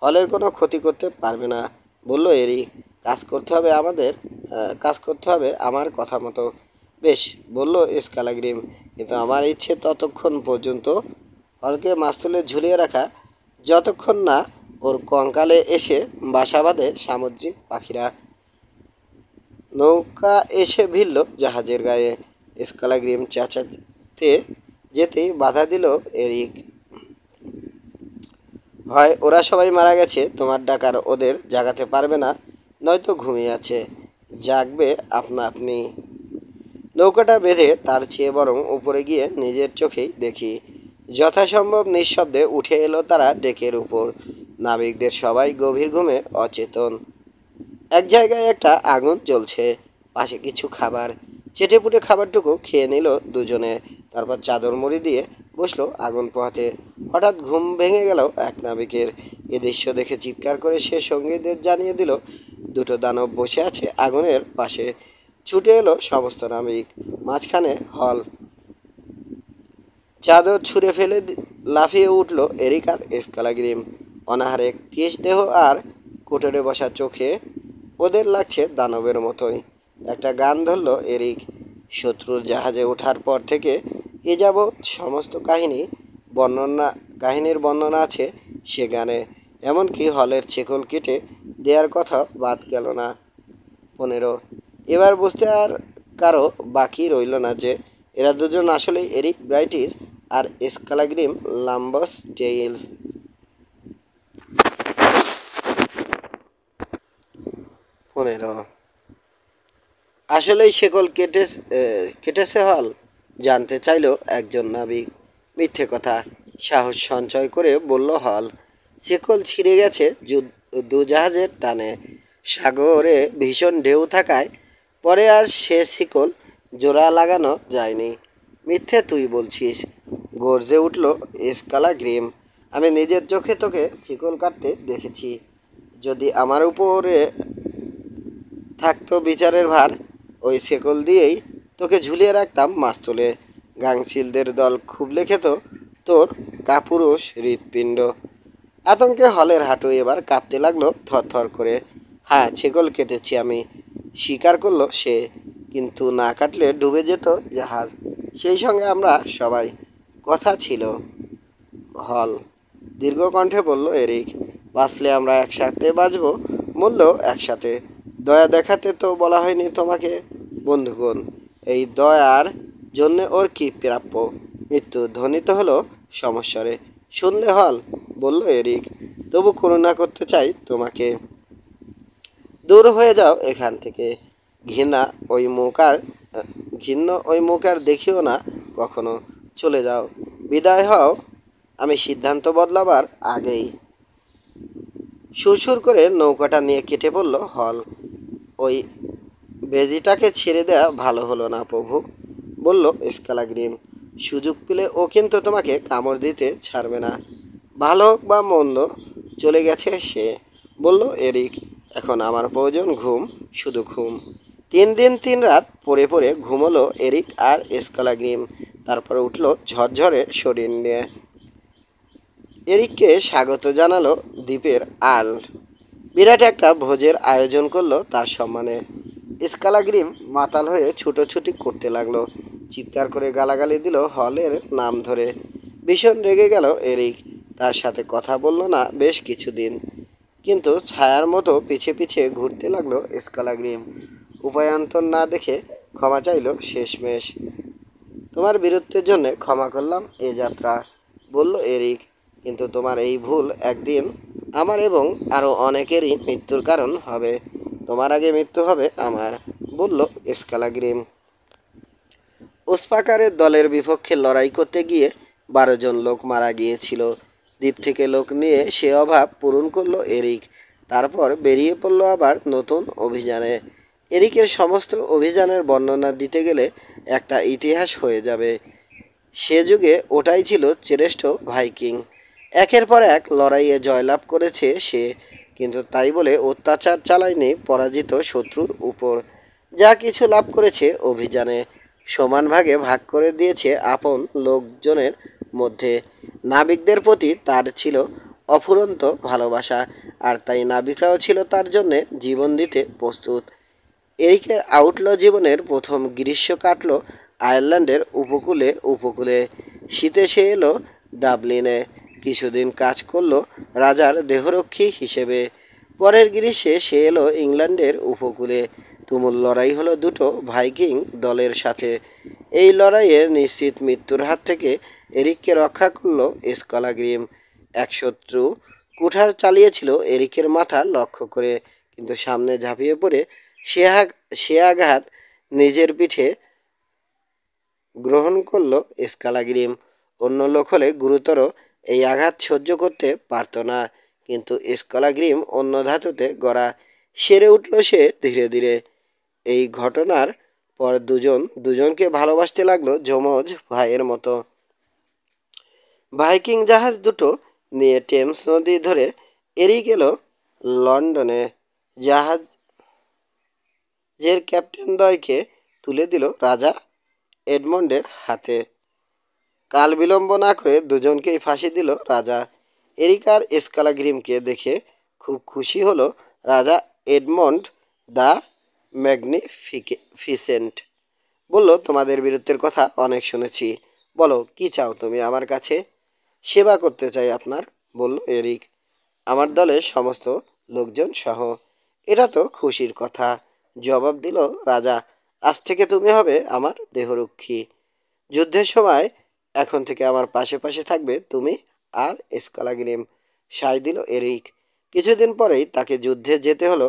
হলের কোনো ক্ষতি করতে পারবে না, বলল এরিক। কাজ করতে হবে আমার কথা মতো। বেশ, বলল স্কালাগ্রিম। কিন্তু আমার ইচ্ছে ততক্ষণ পর্যন্ত হলকে মাস্তুলে ঝুলিয়ে রাখা, যতক্ষণ না ওর কঙ্কালে এসে বাসা বাঁধে সামুদ্রিক পাখিরা। নৌকা এসে ভিড়ল জাহাজের গায়ে। স্কালাগ্রিম চেঁচাতে যেতেই বাধা দিল এরিক। হয় ওরা সবাই মারা গেছে, তোমার ডাকার ওদের জাগাতে পারবে না, নয়তো ঘুমিয়ে আছে। জাগবে আপনা আপনি। নৌকাটা বেঁধে তার চেয়ে বরং উপরে গিয়ে নিজের চোখেই দেখি। যথাসম্ভব নিঃশব্দে উঠে এলো তারা ডেকের উপর। নাবিকদের সবাই গভীর ঘুমে অচেতন। এক জায়গায় একটা আগুন জ্বলছে, পাশে কিছু খাবার। চেটেপুটে খাবারটুকু খেয়ে নিল দুজনে। তারপর চাদর মুড়ি দিয়ে বসলো আগুন পোহাতে। হঠাৎ ঘুম ভেঙে গেল এক নাবিকের। এ দৃশ্য দেখে চিৎকার করে সে সঙ্গীদের জানিয়ে দিল 2টো দানব বসে আছে আগুনের পাশে। ছুটে এলো সমস্ত নাবিক। মাঝখানে হল। চাদর ছুঁড়ে ফেলে লাফিয়ে উঠল এরিক আর স্কালাগ্রিম। অনাহারে কৃষ দেহ আর কোটরে বসা চোখে ওদের লাগছে দানবের মতোই। একটা গান ধরল এরিক। শত্রুর জাহাজে ওঠার পর থেকে এ যাবৎ সমস্ত কাহিনীর বর্ণনা আছে সে গানে। এমনকি হলের শেকল কেটে দেওয়ার কথা বাদ গেল না। 15। এবার বুঝতে আর কারো বাকি রইল না যে এরা দুজন আসলেই এরিক ব্রাইটিস আর স্কালাগ্রিম লাম্বাস ডেইলস। 15। আসলেই শেকল কেটেছে হল, জানতে চাইল একজন নাবিক। মিথ্যে কথা, সাহস সঞ্চয় করে বলল হল। শেকল ছিঁড়ে গেছে দু জাহাজের টানে। সাগরে ভীষণ ঢেউ থাকায় পরে আর সে শিকল জোড়া লাগানো যায়নি। মিথ্যে তুই বলছিস, গর্জে উঠল স্কালাগ্রিম। আমি নিজের চোখে তোকে শিকল কাটতে দেখেছি। যদি আমার উপরে থাকতো বিচারের ভার, ওই শেকল দিয়েই তোকে ঝুলিয়ে রাখতাম মাস্তুলে। গাংচিলদের দল খুবলে খেত তোর কাপুরুষ হৃৎপিণ্ড। আতঙ্কে হলের হাঁটু এবার কাঁপতে লাগলো থরথর করে। হ্যাঁ, শেকল কেটেছি আমি, স্বীকার করলো সে। কিন্তু না কাটলে ডুবে যেত জাহাজ, সেই সঙ্গে আমরা সবাই। কথা ছিল হল, দীর্ঘ কণ্ঠে বলল এরিক। বাঁচলে আমরা একসাথে বাঁচবো, মরলেও একসাথে। দয়া দেখাতে তো বলা হয়নি তোমাকে বন্ধুগণ। এই দয়ার জন্যে ওর কি প্রাপ্য? মৃত্যু ধ্বনিত হলো সমস্বরে। শুনলে হল, বলল এরিক, তবু করুণা করতে চাই তোমাকে। দূর হয়ে যাও এখান থেকে। ঘৃণা ওই মুখ আর ঘৃণ্য ওই মুখ আর দেখিও না কখনো। চলে যাও, বিদায় হও আমি সিদ্ধান্ত বদলাবার আগেই। সুরসুর করে নৌকাটা নিয়ে কেটে পড়ল হল। ওই বেজিটাকে ছেড়ে দেয়া ভালো হলো না প্রভু, বলল স্কালাগ্রিম। সুযোগ পেলে ও কিন্তু তোমাকে কামড় দিতে ছাড়বে না। ভালো হোক বা মন্দ, চলে গেছে সে, বলল এরিক। এখন আমার প্রয়োজন ঘুম, শুধু ঘুম। 3 দিন 3 রাত পরে পরে ঘুমোলো এরিক আর স্কালাগ্রিম। তারপরে উঠল ঝরঝরে শরীর নিয়ে। এরিককে স্বাগত জানালো দ্বীপের আর্ল। বিরাট একটা ভোজের আয়োজন করলো তার সম্মানে। স্কালাগ্রিম মাতাল হয়ে ছুটোছুটি করতে লাগলো, চিৎকার করে গালাগালি দিল হলের নাম ধরে। ভীষণ রেগে গেল এরিক। তার সাথে কথা বলল না বেশ কিছুদিন, কিন্তু ছায়ার মতো পিছে পিছে ঘুরতে লাগলো স্কালাগ্রিম। উপায়ান্তর না দেখে ক্ষমা চাইল শেষমেশ। তোমার বীরত্বের জন্যে ক্ষমা করলাম এ যাত্রা, বলল এরিক, কিন্তু তোমার এই ভুল একদিন আমার এবং আরও অনেকেরই মৃত্যুর কারণ হবে। তোমার আগে মৃত্যু হবে আমার, বলল স্কালাগ্রিম। ওসপাকারের দলের বিপক্ষে লড়াই করতে গিয়ে 12 জন লোক মারা গিয়েছিল। দ্বীপ থেকে লোক নিয়ে সে অভাব পূরণ করলো এরিক। তারপর বেরিয়ে পড়ল আবার নতুন অভিযানে। এরিকের সমস্ত অভিযানের বর্ণনা দিতে গেলে একটা ইতিহাস হয়ে যাবে। সে যুগে ওটাই ছিল শ্রেষ্ঠ ভাইকিং। একের পর এক লড়াইয়ে জয়লাভ করেছে সে, কিন্তু তাই বলে অত্যাচার চালায়নি পরাজিত শত্রুর উপর। যা কিছু লাভ করেছে অভিযানে সমান ভাগে ভাগ করে দিয়েছে আপন লোকজনের মধ্যে। নাবিকদের প্রতি তার ছিল অফুরন্ত ভালোবাসা, আর তাই নাবিকরাও ছিল তার জন্যে জীবন দিতে প্রস্তুত। এরিকের আউটল জীবনের প্রথম গ্রীষ্ম কাটল আয়ারল্যান্ডের উপকূলে। শীতে সে এলো ডাবলিনে। কিছুদিন কাজ করলো রাজার দেহরক্ষী হিসেবে। পরের গ্রীষ্মে সে এলো ইংল্যান্ডের উপকূলে। তুমুল লড়াই হলো দুটো ভাইকিং দলের সাথে। এই লড়াইয়ে নিশ্চিত মৃত্যুর হাত থেকে এরিককে রক্ষা করলো স্কালাগ্রিম। এক শত্রু কুঠার চালিয়েছিল এরিকের মাথা লক্ষ্য করে, কিন্তু সামনে ঝাঁপিয়ে পড়ে সে আঘাত নিজের পিঠে গ্রহণ করলো স্কালাগ্রিম। অন্য লোক হলে গুরুতর এই আঘাত সহ্য করতে পারত না, কিন্তু স্কালাগ্রিম অন্য ধাতুতে গড়া। সেরে উঠল সে ধীরে ধীরে। এই ঘটনার পর দুজনকে ভালোবাসতে লাগলো যমজ ভাইয়ের মতো। ভাইকিং জাহাজ দুটো নিয়ে টেমস নদী ধরে এরিক এলো লন্ডনে। জাহাজের ক্যাপ্টেন দ্বয়কে তুলে দিল রাজা এডমন্ডের হাতে। কাল বিলম্ব না করে দুজনকেই ফাঁসি দিল রাজা। এরিক আর স্কালাগ্রিমকে দেখে খুব খুশি হলো রাজা এডমন্ড দ্য ম্যাগনিফিসেন্ট। বলল, তোমাদের বীরত্বের কথা অনেক শুনেছি। বলো, কি চাও তুমি আমার কাছে? সেবা করতে চাই আপনার, বলল এরিক, আমার দলের সমস্ত লোকজন সহ। এটা তো খুশির কথা, জবাব দিল রাজা। আজ থেকে তুমি হবে আমার দেহরক্ষী। যুদ্ধের সময় এখন থেকে আমার পাশে পাশে থাকবে তুমি আর স্কালাগ্রিম, সায় দিল এরিক। কিছুদিন পরেই তাকে যুদ্ধে যেতে হলো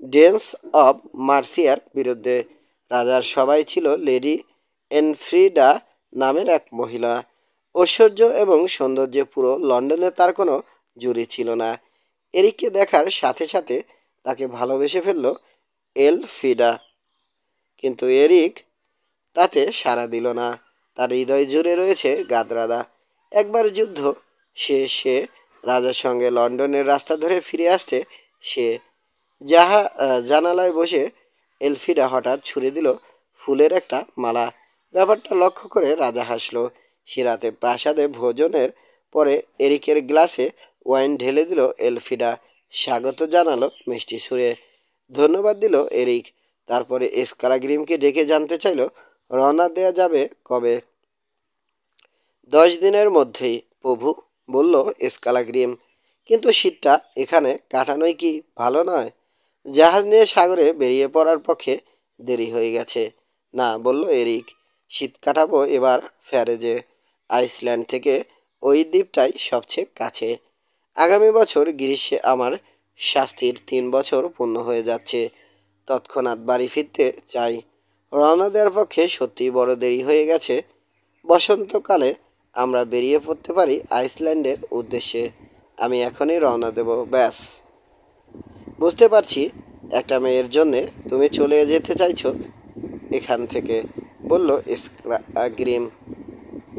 ডেন্স অব মার্সিয়ার বিরুদ্ধে। রাজার সবাই ছিল লেডি এনফ্রিডা নামের এক মহিলা। ঐশ্বর্য এবং সৌন্দর্যে পুরো লন্ডনে তার কোনো জুরি ছিল না। এরিককে দেখার সাথে সাথে তাকে ভালোবেসে ফেলল এলফিডা। কিন্তু এরিক তাতে সাড়া দিল না। তার হৃদয় জুড়ে রয়েছে গাদরাদা। একবার যুদ্ধ শেষে রাজার সঙ্গে লন্ডনের রাস্তা ধরে ফিরে আসছে সে। জানালায় বসে এলফিডা হঠাৎ ছুঁড়ে দিল ফুলের একটা মালা। ব্যাপারটা লক্ষ্য করে রাজা হাসল। সে রাতে প্রাসাদে ভোজনের পরে এরিকের গ্লাসে ওয়াইন ঢেলে দিল এলফিডা। স্বাগত জানালো মিষ্টি সুরে। ধন্যবাদ দিল এরিক। তারপরে স্কালাগ্রিমকে ডেকে জানতে চাইল রওনা দেয়া যাবে কবে। 10 দিনের মধ্যেই প্রভু, বলল স্কালাগ্রিম। কিন্তু শীতটা এখানে কাটানোই কি ভালো নয়? জাহাজ নিয়ে সাগরে বেরিয়ে পড়ার পক্ষে দেরি হয়ে গেছে। না, বলল এরিক, শীত কাটাবো এবার ফ্যারেজে। আইসল্যান্ড থেকে ওই দ্বীপটাই সবচেয়ে কাছে। আগামী বছর গ্রীষ্মে আমার শাস্তির 3 বছর পূর্ণ হয়ে যাচ্ছে। তৎক্ষণাৎ বাড়ি ফিরতে চাই। রওনা দেওয়ার পক্ষে সত্যিই বড় দেরি হয়ে গেছে। বসন্তকালে আমরা বেরিয়ে পড়তে পারি আইসল্যান্ডের উদ্দেশ্যে। আমি এখনই রওনা দেব, ব্যাস। বুঝতে পারছি একটা মেয়ের জন্যে তুমি চলে যেতে চাইছো এখান থেকে, বলল স্কালাগ্রিম।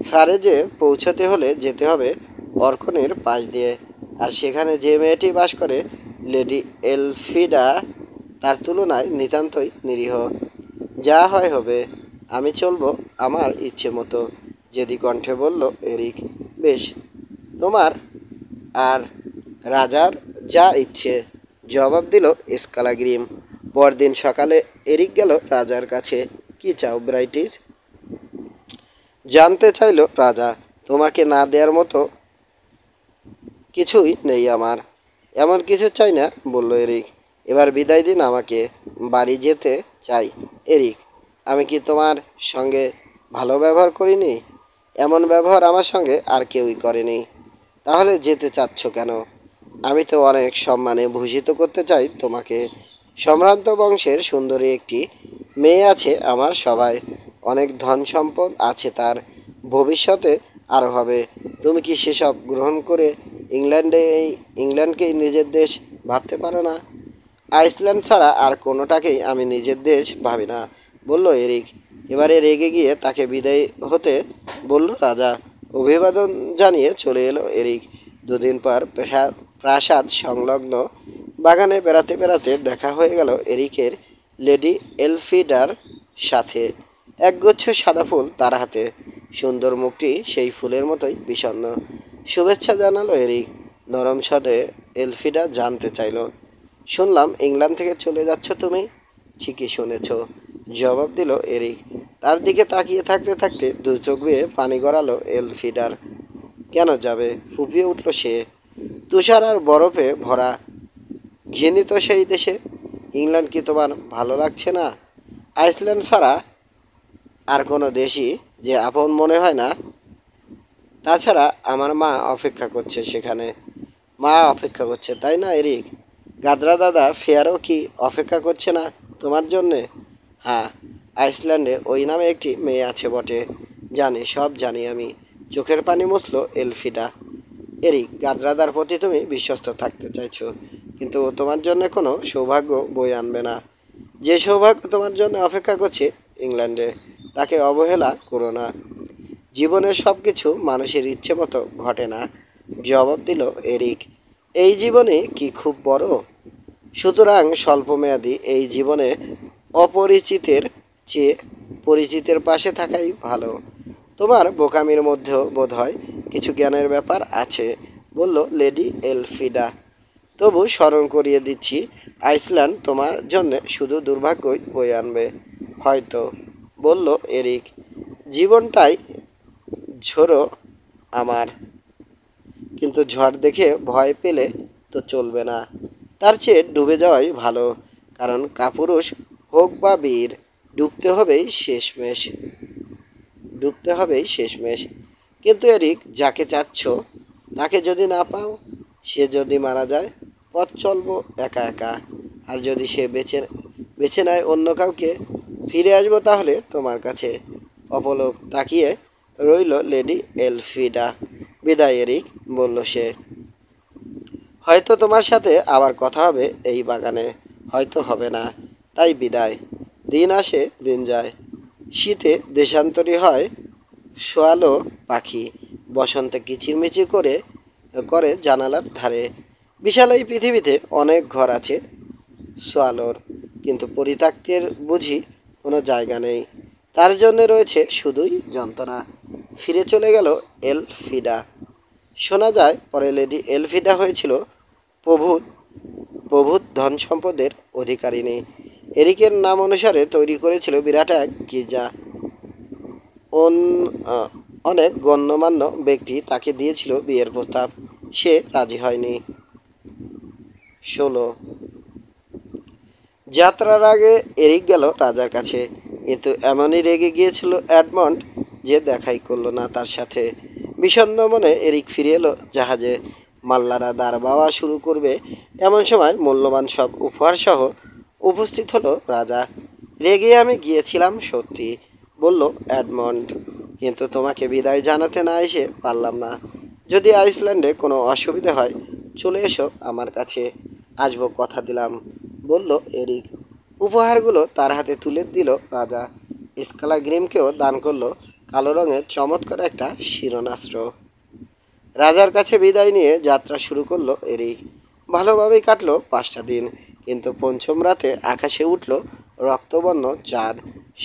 ফ্যারেজে পৌঁছতে হলে যেতে হবে অর্কনের পাশ দিয়ে। আর সেখানে যে মেয়েটি বাস করে, লেডি এলফিডা, তার তুলনায় নিতান্তই নিরীহ। যা হয় হবে, আমি চলবো আমার ইচ্ছে মতো, জেদি কণ্ঠে বলল এরিক। বেশ, তোমার আর রাজার যা ইচ্ছে, জবাব দিল স্কালাগ্রিম। পরদিন সকালে এরিক গেল রাজার কাছে। কি চাও ব্রাইটিস? জানতে চাইল রাজা। তোমাকে না দেওয়ার মতো কিছুই নেই আমার। এমন কিছু চাই না, বলল এরিক। এবার বিদায় দিন আমাকে, বাড়ি যেতে চাই। এরিক, আমি কি তোমার সঙ্গে ভালো ব্যবহার করিনি? এমন ব্যবহার আমার সঙ্গে আর কেউই করেনি। তাহলে যেতে চাচ্ছ কেন? আমি তো অনেক সম্মানে ভূষিত করতে চাই তোমাকে। সম্ভ্রান্ত বংশের সুন্দরী একটি মেয়ে আছে আমার সভায়। অনেক ধন সম্পদ আছে তার, ভবিষ্যতে আরও হবে। তুমি কি সেসব গ্রহণ করে ইংল্যান্ডকেই নিজের দেশ ভাবতে পারো না? আইসল্যান্ড ছাড়া আর কোনোটাকেই আমি নিজের দেশ ভাবি না, বলল এরিক। এবারে রেগে গিয়ে তাকে বিদায় হতে বলল রাজা। অভিবাদন জানিয়ে চলে এলো এরিক। 2 দিন পর প্রাসাদ সংলগ্ন বাগানে বেড়াতে বেড়াতে দেখা হয়ে গেল এরিকের লেডি এলফিডার সাথে। একগুচ্ছ সাদা ফুল তার হাতে। সুন্দর মুখটি সেই ফুলের মতোই বিষণ্ণ। শুভেচ্ছা জানালো এরিক। নরম স্বরে এলফিডা জানতে চাইল, শুনলাম ইংল্যান্ড থেকে চলে যাচ্ছ তুমি? ঠিকই শুনেছ, জবাব দিল এরিক। তার দিকে তাকিয়ে থাকতে থাকতে 2 চোখ বেয়ে পানি গড়ালো এলফিডার। কেন যাবে? ফুপিয়ে উঠল সে। তুষার আর বরফে ভরা ঘৃণিত সেই দেশে। ইংল্যান্ড কি তোমার ভালো লাগছে না? আইসল্যান্ড ছাড়া আর কোনো দেশই যে আপন মনে হয় না। তাছাড়া আমার মা অপেক্ষা করছে সেখানে। মা অপেক্ষা করছে, তাই না এরিক? গাদরা দাদা ফেয়ারও কি অপেক্ষা করছে না তোমার জন্যে? হ্যাঁ, আইসল্যান্ডে ওই নামে একটি মেয়ে আছে বটে। জানি, সব জানি আমি। চোখের পানি মুছল এলফিডা। এরিক, গাদরাদার প্রতি তুমি বিশ্বস্ত থাকতে চাইছো, কিন্তু ও তোমার জন্য কোনো সৌভাগ্য বয়ে আনবে না। যে সৌভাগ্য তোমার জন্য অপেক্ষা করছে ইংল্যান্ডে, তাকে অবহেলা করো না। জীবনের সব কিছু মানুষের ইচ্ছে মতো ঘটে না, জবাব দিল এরিক। এই জীবনে কি খুব বড়? সুতরাং স্বল্পমেয়াদী এই জীবনে অপরিচিতের চেয়ে পরিচিতের পাশে থাকাই ভালো। তোমার বোকামির মধ্যেও বোধ হয় কিছু জ্ঞানের ব্যাপার আছে, বলল লেডি এলফিডা। তবু স্মরণ করিয়ে দিচ্ছি, আইসল্যান্ড তোমার জন্য শুধু দুর্ভাগ্যই বয়ে আনবে। হয়তো, বলল এরিক। জীবনটাই ঝোড়ো আমার, কিন্তু ঝড় দেখে ভয় পেলে তো চলবে না। তার চেয়ে ডুবে যাওয়াই ভালো, কারণ কাপুরুষ হোক বা বীর, ডুবতে হবেই শেষমেশ, ডুবতে হবেই শেষমেশ। কিন্তু এরিক, যাকে চাচ্ছ তাকে যদি না পাও, সে যদি মারা যায়, পথ চলবো একা একা। আর যদি সে বেছে বেছে নেয় অন্য কাউকে, ফিরে আসবো তাহলে তোমার কাছে। অপলক তাকিয়ে রইল লেডি এলফিডা। বিদায় এরিক, বলল সে। হয়তো তোমার সাথে আবার কথা হবে এই বাগানে, হয়তো হবে না। তাই বিদায়। দিন আসে দিন যায়, শীতে দেশান্তরী হয় সোয়ালো পাখি, বসন্তে কিচিরমিচির করে করে জানালার ধারে। বিশাল এই পৃথিবীতে অনেক ঘর আছে সোয়ালোর, কিন্তু পরিত্যক্তের বুঝি কোনো জায়গা নেই। তার জন্য রয়েছে শুধুই যন্ত্রণা। ফিরে চলে গেল এলফিডা। শোনা যায় পরে লেডি এলফিডা হয়েছিল প্রভূত প্রভূত ধন সম্পদের অধিকারিণী। এরিকের নাম অনুসারে তৈরি করেছিল বিরাট এক গির্জা। অনেক গণ্যমান্য ব্যক্তি তাকে দিয়েছিল বিয়ের প্রস্তাব, সে রাজি হয়নি। 16। যাত্রার আগে এরিক গেল রাজার কাছে, কিন্তু এমনই রেগে গিয়েছিল এডমন্ড যে দেখাই করলো না তার সাথে। বিষণ্ণ মনে এরিক ফিরে এলো জাহাজে। মাল্লারা দাঁড় বাওয়া শুরু করবে এমন সময় মূল্যবান সব উপহার সহ উপস্থিত হলো রাজা। রেগে আমি গিয়েছিলাম সত্যি, বলল এডমন্ড, কিন্তু তোমাকে বিদায় জানাতে না এসে পারলাম না। যদি আইসল্যান্ডে কোনো অসুবিধা হয় চলে এসো আমার কাছে, আসবো, কথা দিলাম, বলল এরিক। উপহারগুলো তার হাতে তুলে দিল রাজা। স্কালা গ্রিমকেও দান করলো কালো রঙের চমৎকার একটা শিরনাস্ত্র। রাজার কাছে বিদায় নিয়ে যাত্রা শুরু করলো এরিক। ভালোভাবেই কাটলো 5টা দিন, কিন্তু পঞ্চম রাতে আকাশে উঠল রক্তবর্ণ চাঁদ।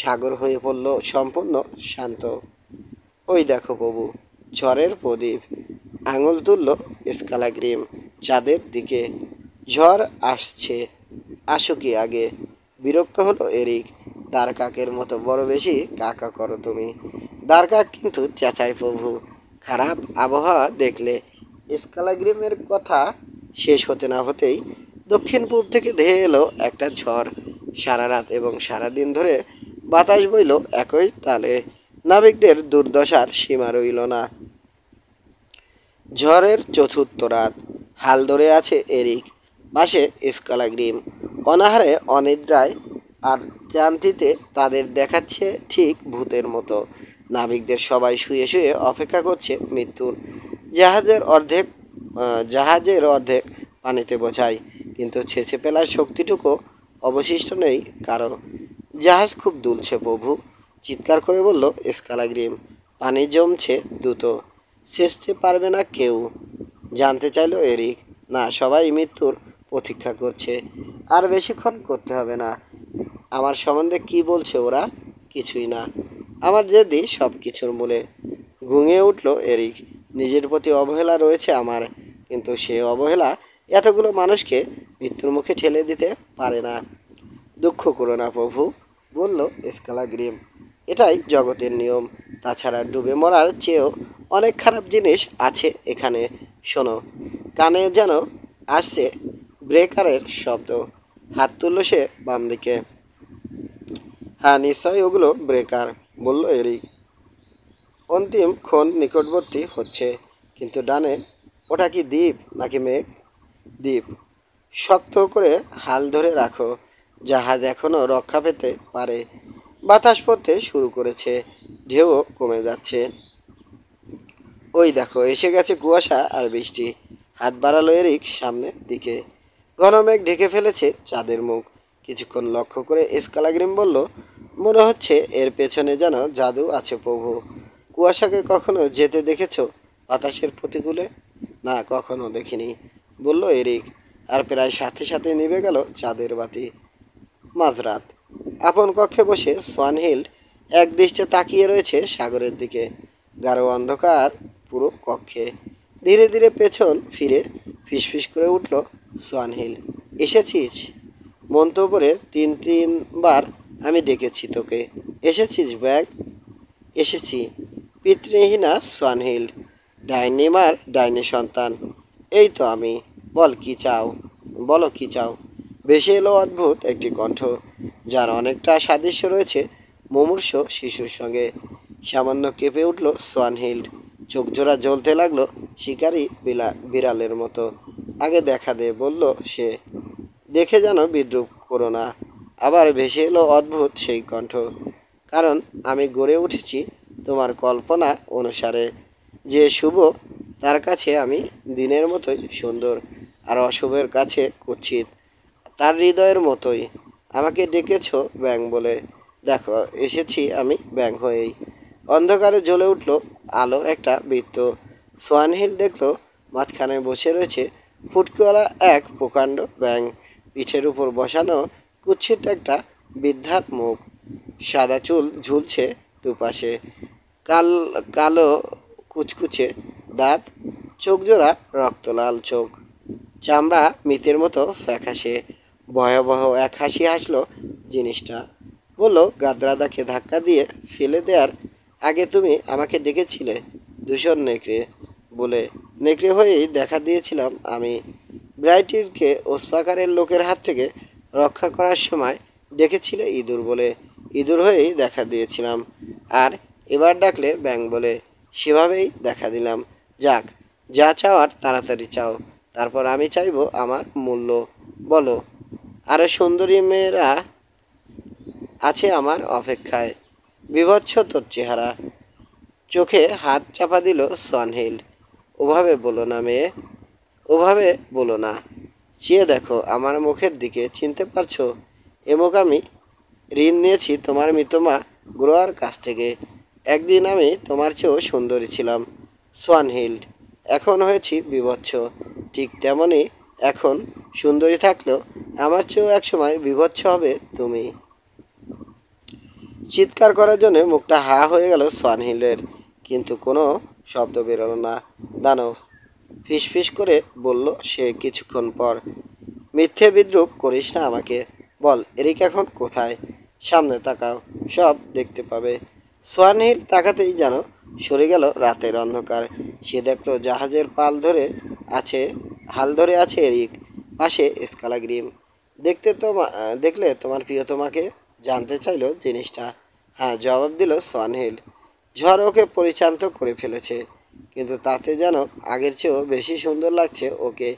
সাগর হয়ে পড়ল সম্পূর্ণ শান্ত। ওই দেখো প্রভু, ঝড়ের প্রদীপ, আঙুল তুলল স্কালাগ্রিম চাঁদের দিকে। ঝড় আসছে, আসো কি আগে। বিরক্ত হলো এরিক। দ্বারকাকের মতো বড় বেশি কাকা করো তুমি। দ্বারকাক কিন্তু চেঁচায় প্রভু। খারাপ আবহাওয়া দেখলে। স্কালাগ্রিমের কথা শেষ হতে না হতেই দক্ষিণ পূব থেকে ধেয়ে এলো একটা ঝড়। সারা রাত এবং সারা দিন ধরে বাতাস বইল একই তালে। নাবিকদের দুর্দশার সীমা রইল না। ঝড়ের চতুর্থ রাত। হাল ধরে আছে এরিক, পাশে স্কালাগ্রিম। অনাহারে অনিদ্রায় আর ক্লান্তিতে তাদের দেখাচ্ছে ঠিক ভূতের মতো। নাবিকদের সবাই শুয়ে শুয়ে অপেক্ষা করছে মৃত্যুর। জাহাজের অর্ধেক পানিতে বোঝায়, কিন্তু ছেঁচে ফেলার শক্তিটুকু অবশিষ্ট নেই কারো। জাহাজ খুব দুলছে প্রভু, চিৎকার করে বলল স্কালাগ্রিম। পানি জমছে দ্রুত, ছেঁচতে পারবে না কেউ। জানতে চাইল এরিক। না, সবাই মৃত্যুর প্রতীক্ষা করছে। আর বেশিক্ষণ করতে হবে না। আমার সম্বন্ধে কি বলছে ওরা? কিছুই না। আমার জেদি সব কিছুর মূলে। ঘুমিয়ে উঠল এরিক। নিজের প্রতি অবহেলা রয়েছে আমার, কিন্তু সে অবহেলা এতগুলো মানুষকে মৃত্যুর মুখে ঠেলে দিতে পারে না। দুঃখ করো না প্রভু, বলল স্কালাগ্রিম। এটাই জগতের নিয়ম। তাছাড়া ডুবে মরার চেয়েও অনেক খারাপ জিনিস আছে এখানে। শোনো, কানে যেন আসছে ব্রেকারের শব্দ। হাত তুলল সে বাম দিকে। হ্যাঁ, নিশ্চয়ই ওগুলো ব্রেকার, বলল এরিক। অন্তিম ক্ষণ নিকটবর্তী হচ্ছে। কিন্তু ডানে, ওটা কি দ্বীপ নাকি মেঘ? দ্বীপ। শক্ত করে হাল ধরে রাখো, জাহাজ এখনও রক্ষা পেতে পারে। বাতাস পড়তে শুরু করেছে, ঢেউও কমে যাচ্ছে। ওই দেখো, এসে গেছে কুয়াশা আর বৃষ্টি। হাত বাড়ালো এরিক সামনের দিকে। ঘন মেঘ ঢেকে ফেলেছে চাঁদের মুখ। কিছুক্ষণ লক্ষ্য করে স্কালাগ্রিম বলল, মনে হচ্ছে এর পেছনে যেন জাদু আছে প্রভু। কুয়াশাকে কখনো যেতে দেখেছো বাতাসের প্রতিকূলে? না, কখনো দেখিনি, বলল এরিক। আর প্রায় সাথে সাথে নিভে গেল চাঁদের বাতি। মাঝরাত। আপন কক্ষে বসে সোয়ানহিল্ড একদৃষ্টে তাকিয়ে রয়েছে সাগরের দিকে। গাঢ় অন্ধকার পুরো কক্ষে। ধীরে ধীরে পেছন ফিরে ফিসফিস করে উঠল সোয়ানহিল। এসেছিস? মন্তব্যে তিনবার আমি ডেকেছি তোকে। এসেছিস ব্যাগ? এসেছি। পিতৃহীনা সোয়ানহিল, ডাইনিমার ডাইনি সন্তান। এই তো আমি। বল কি চাও, বলো কি চাও। ভেসে এলো অদ্ভুত একটি কণ্ঠ, যার অনেকটা সাদৃশ্য রয়েছে মুমূর্ষ শিশুর সঙ্গে। সামান্য কেঁপে উঠল সোয়ানহিল্ড। চোখ জোড়া জ্বলতে লাগলো শিকারী বিড়ালের মতো। আগে দেখা দে, বলল সে। দেখে যেন বিদ্রুপ করো না। আবার ভেসে এলো অদ্ভুত সেই কণ্ঠ। কারণ আমি গড়ে উঠেছি তোমার কল্পনা অনুসারে। যে শুভ তার কাছে আমি দিনের মতোই সুন্দর, আর অশুভের কাছে কুৎসিত। তার হৃদয়ের মতোই। আমাকে ডেকেছ ব্যাং বলে। দেখো, এসেছি আমি ব্যাং হয়েই। অন্ধকারে জ্বলে উঠল আলোর একটা বৃত্ত। সোয়ানহিল দেখল মাঝখানে বসে রয়েছে ফুটকিওয়ালা এক প্রকাণ্ড ব্যাং। পিঠের উপর বসানো কুৎসিত একটা বৃদ্ধার মুখ। সাদা চুল ঝুলছে দুপাশে। কালো কুচকুচে দাঁত, চোখ জোড়া রক্তলাল চোখ, চামড়া মৃতের মতো ফ্যাকাশে। ভয়াবহ এক হাসি হাসলো জিনিসটা। বলল, গাদ্রাদাকে ধাক্কা দিয়ে ফেলে দেওয়ার আগে তুমি আমাকে ডেকেছিলে দূষণ নেকড়ে বলে। নেকড়ে হয়েই দেখা দিয়েছিলাম আমি। ব্রাইটিসকে ওসপাকারের লোকের হাত থেকে রক্ষা করার সময় ডেকেছিলে ইঁদুর বলে। ইঁদুর হয়েই দেখা দিয়েছিলাম। আর এবার ডাকলে ব্যাং বলে। সেভাবেই দেখা দিলাম। যাক, যা চাওয়ার তাড়াতাড়ি চাও, তারপর আমি চাইবো আমার মূল্য। বলো। আরও সুন্দরী মেয়েরা আছে আমার অপেক্ষায়। বিভৎস তোর চেহারা। চোখে হাত চাপা দিল সোয়ানহিল। ওভাবে বলো না মেয়ে, ওভাবে বলো না। চেয়ে দেখো আমার মুখের দিকে, চিনতে পারছো? এ মুখ আমি ঋণ নিয়েছি তোমার মৃতমা গ্রোয়ার কাছ থেকে। একদিন আমি তোমার চেয়েও সুন্দরী ছিলাম সোয়ানহিল্ড। এখন হয়েছি বিভৎস। ঠিক তেমনই এখন সুন্দরী থাকলেও আমার চেয়েও একসময় বিভৎস হবে তুমি। চিৎকার করার জন্য মুখটা হা হয়ে গেল সোয়ানহিলের, কিন্তু কোনো শব্দ বেরোলো না। দানব, ফিসফিস করে বলল সে কিছুক্ষণ পর। মিথ্যে বিদ্রুপ করিস না আমাকে। বল, এরিক এখন কোথায়? সামনে তাকাও, সব দেখতে পাবে। সোয়ানহিল তাকাতেই যেন সরে গেল রাতের অন্ধকার। সে দেখলো জাহাজের হাল ধরে আছে এরিক, পাশে স্কালাগ্রিম। দেখলে তোমার প্রিয়তমাকে? জানতে চাইলো জিনিসটা। হ্যাঁ, জবাব দিল সোয়ানহিল। ঝড় ওকে পরিচান্ত করে ফেলেছে, কিন্তু তাতে যেন আগের চেয়েও বেশি সুন্দর লাগছে ওকে।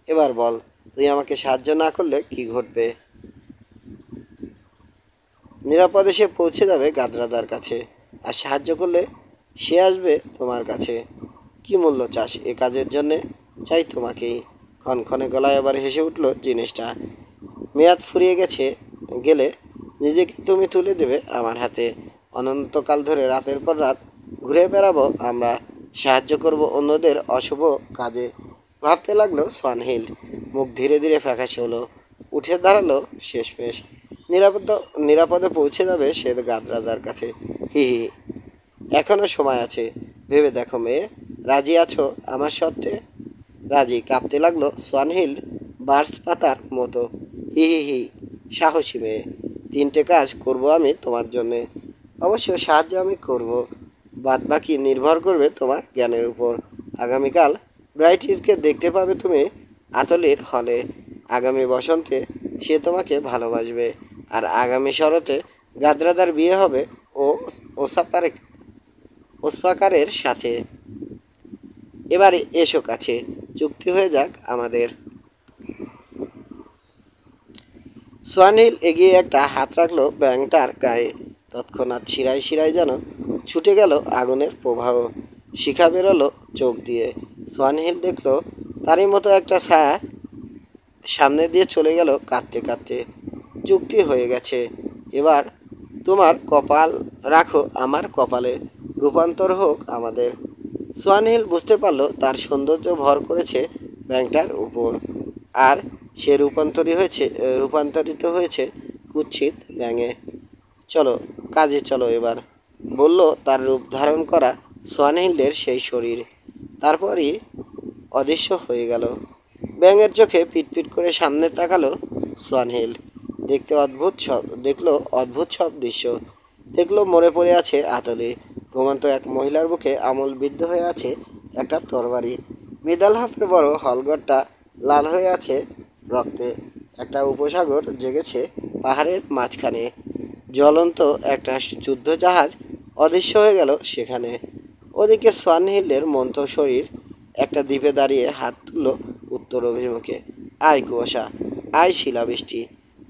এবার বল, তুই আমাকে সাহায্য না করলে কি ঘটবে? নিরাপদে সে পৌঁছে যাবে গাদ্রাদার কাছে, আর সাহায্য করলে সে আসবে তোমার কাছে। কি মূল্য চাস এ কাজের জন্যে? চাই তোমাকেই। ক্ষণক্ষণে গলায় আবার হেসে উঠল জিনিসটা। মেয়াদ ফুরিয়ে গেলে নিজেকে তুমি তুলে দেবে আমার হাতে। অনন্তকাল ধরে রাতের পর রাত ঘুরে বেড়াবো আমরা। সাহায্য করব অন্যদের অশুভ কাজে। ভাবতে লাগলো সোয়ানহিল। মুখ ধীরে ধীরে ফ্যাকাশে হলো। উঠে দাঁড়ালো শেষমেশ। নিরাপদে পৌঁছে যাবে সে গাদ্রাদার কাছে। হি হি। এখনো সময় আছে। ভেবে দেখো মেয়ে, রাজি আছো আমার সত্ত্বে? রাজি। কাঁপতে লাগলো সোয়ানহিল বার্স পাতার মতো। হি হি হি। সাহসী মেয়ে। 3টে কাজ করব আমি তোমার জন্যে। অবশ্য সাহায্য আমি করব, বাদ বাকি নির্ভর করবে তোমার জ্ঞানের উপর। আগামীকাল ব্রাইটিসকে দেখতে পাবে তুমি আতলির হলে। আগামী বসন্তে সে তোমাকে ভালোবাসবে, আর আগামী শরতে গাদ্রাদার বিয়ে হবে ও ওসপাকারের সাথে। এবারে এসো কাছে, চুক্তি হয়ে যাক আমাদের। সোয়ানহিল এগিয়ে একটা হাত রাখলো ব্যাংটার গায়ে। তৎক্ষণাৎ শিরায় শিরায় যেন ছুটে গেল আগুনের প্রবাহ। শিখা বেরোলো চোখ দিয়ে। সোয়ানহিল দেখলো তারই মতো একটা ছায়া সামনে দিয়ে চলে গেল কাঁদতে কাঁদতে। চুক্তি হয়ে গেছে। এবার তোমার কপাল রাখো আমার কপালে, রূপান্তর হোক আমাদের। সোয়ানহিল বুঝতে পারলো তার সৌন্দর্য ভর করেছে ব্যাংকটার উপর, আর সে রূপান্তরিত হয়েছে কুৎসিত ব্যাঙে। চলো, কাজে চলো এবার, বলল তার রূপ ধারণ করা সোয়ানহিল্ডের সেই শরীর। তারপরই অদৃশ্য হয়ে গেল। ব্যাঙের চোখে পিটপিট করে সামনে তাকালো সোয়ানহিল্ড। দেখলো অদ্ভুত সব দৃশ্য। দেখলো মরে পড়ে আছে আতলে, ঘুমন্ত এক মহিলার বুকে আমল বিদ্ধ হয়ে আছে একটা তরবারি। মিডাল হাফের বড় হলঘরটা লাল হয়ে আছে রক্তে। একটা উপসাগর জেগেছে পাহাড়ের মাঝখানে। জ্বলন্ত একটা যুদ্ধ জাহাজ অদৃশ্য হয়ে গেল সেখানে। ওদিকে সোয়ানহিল্ডের মন্ত শরীর একটা দ্বীপে দাঁড়িয়ে হাত তুলল উত্তর অভিমুখে। আয় কুয়াশা, আয় শিলাবৃষ্টি,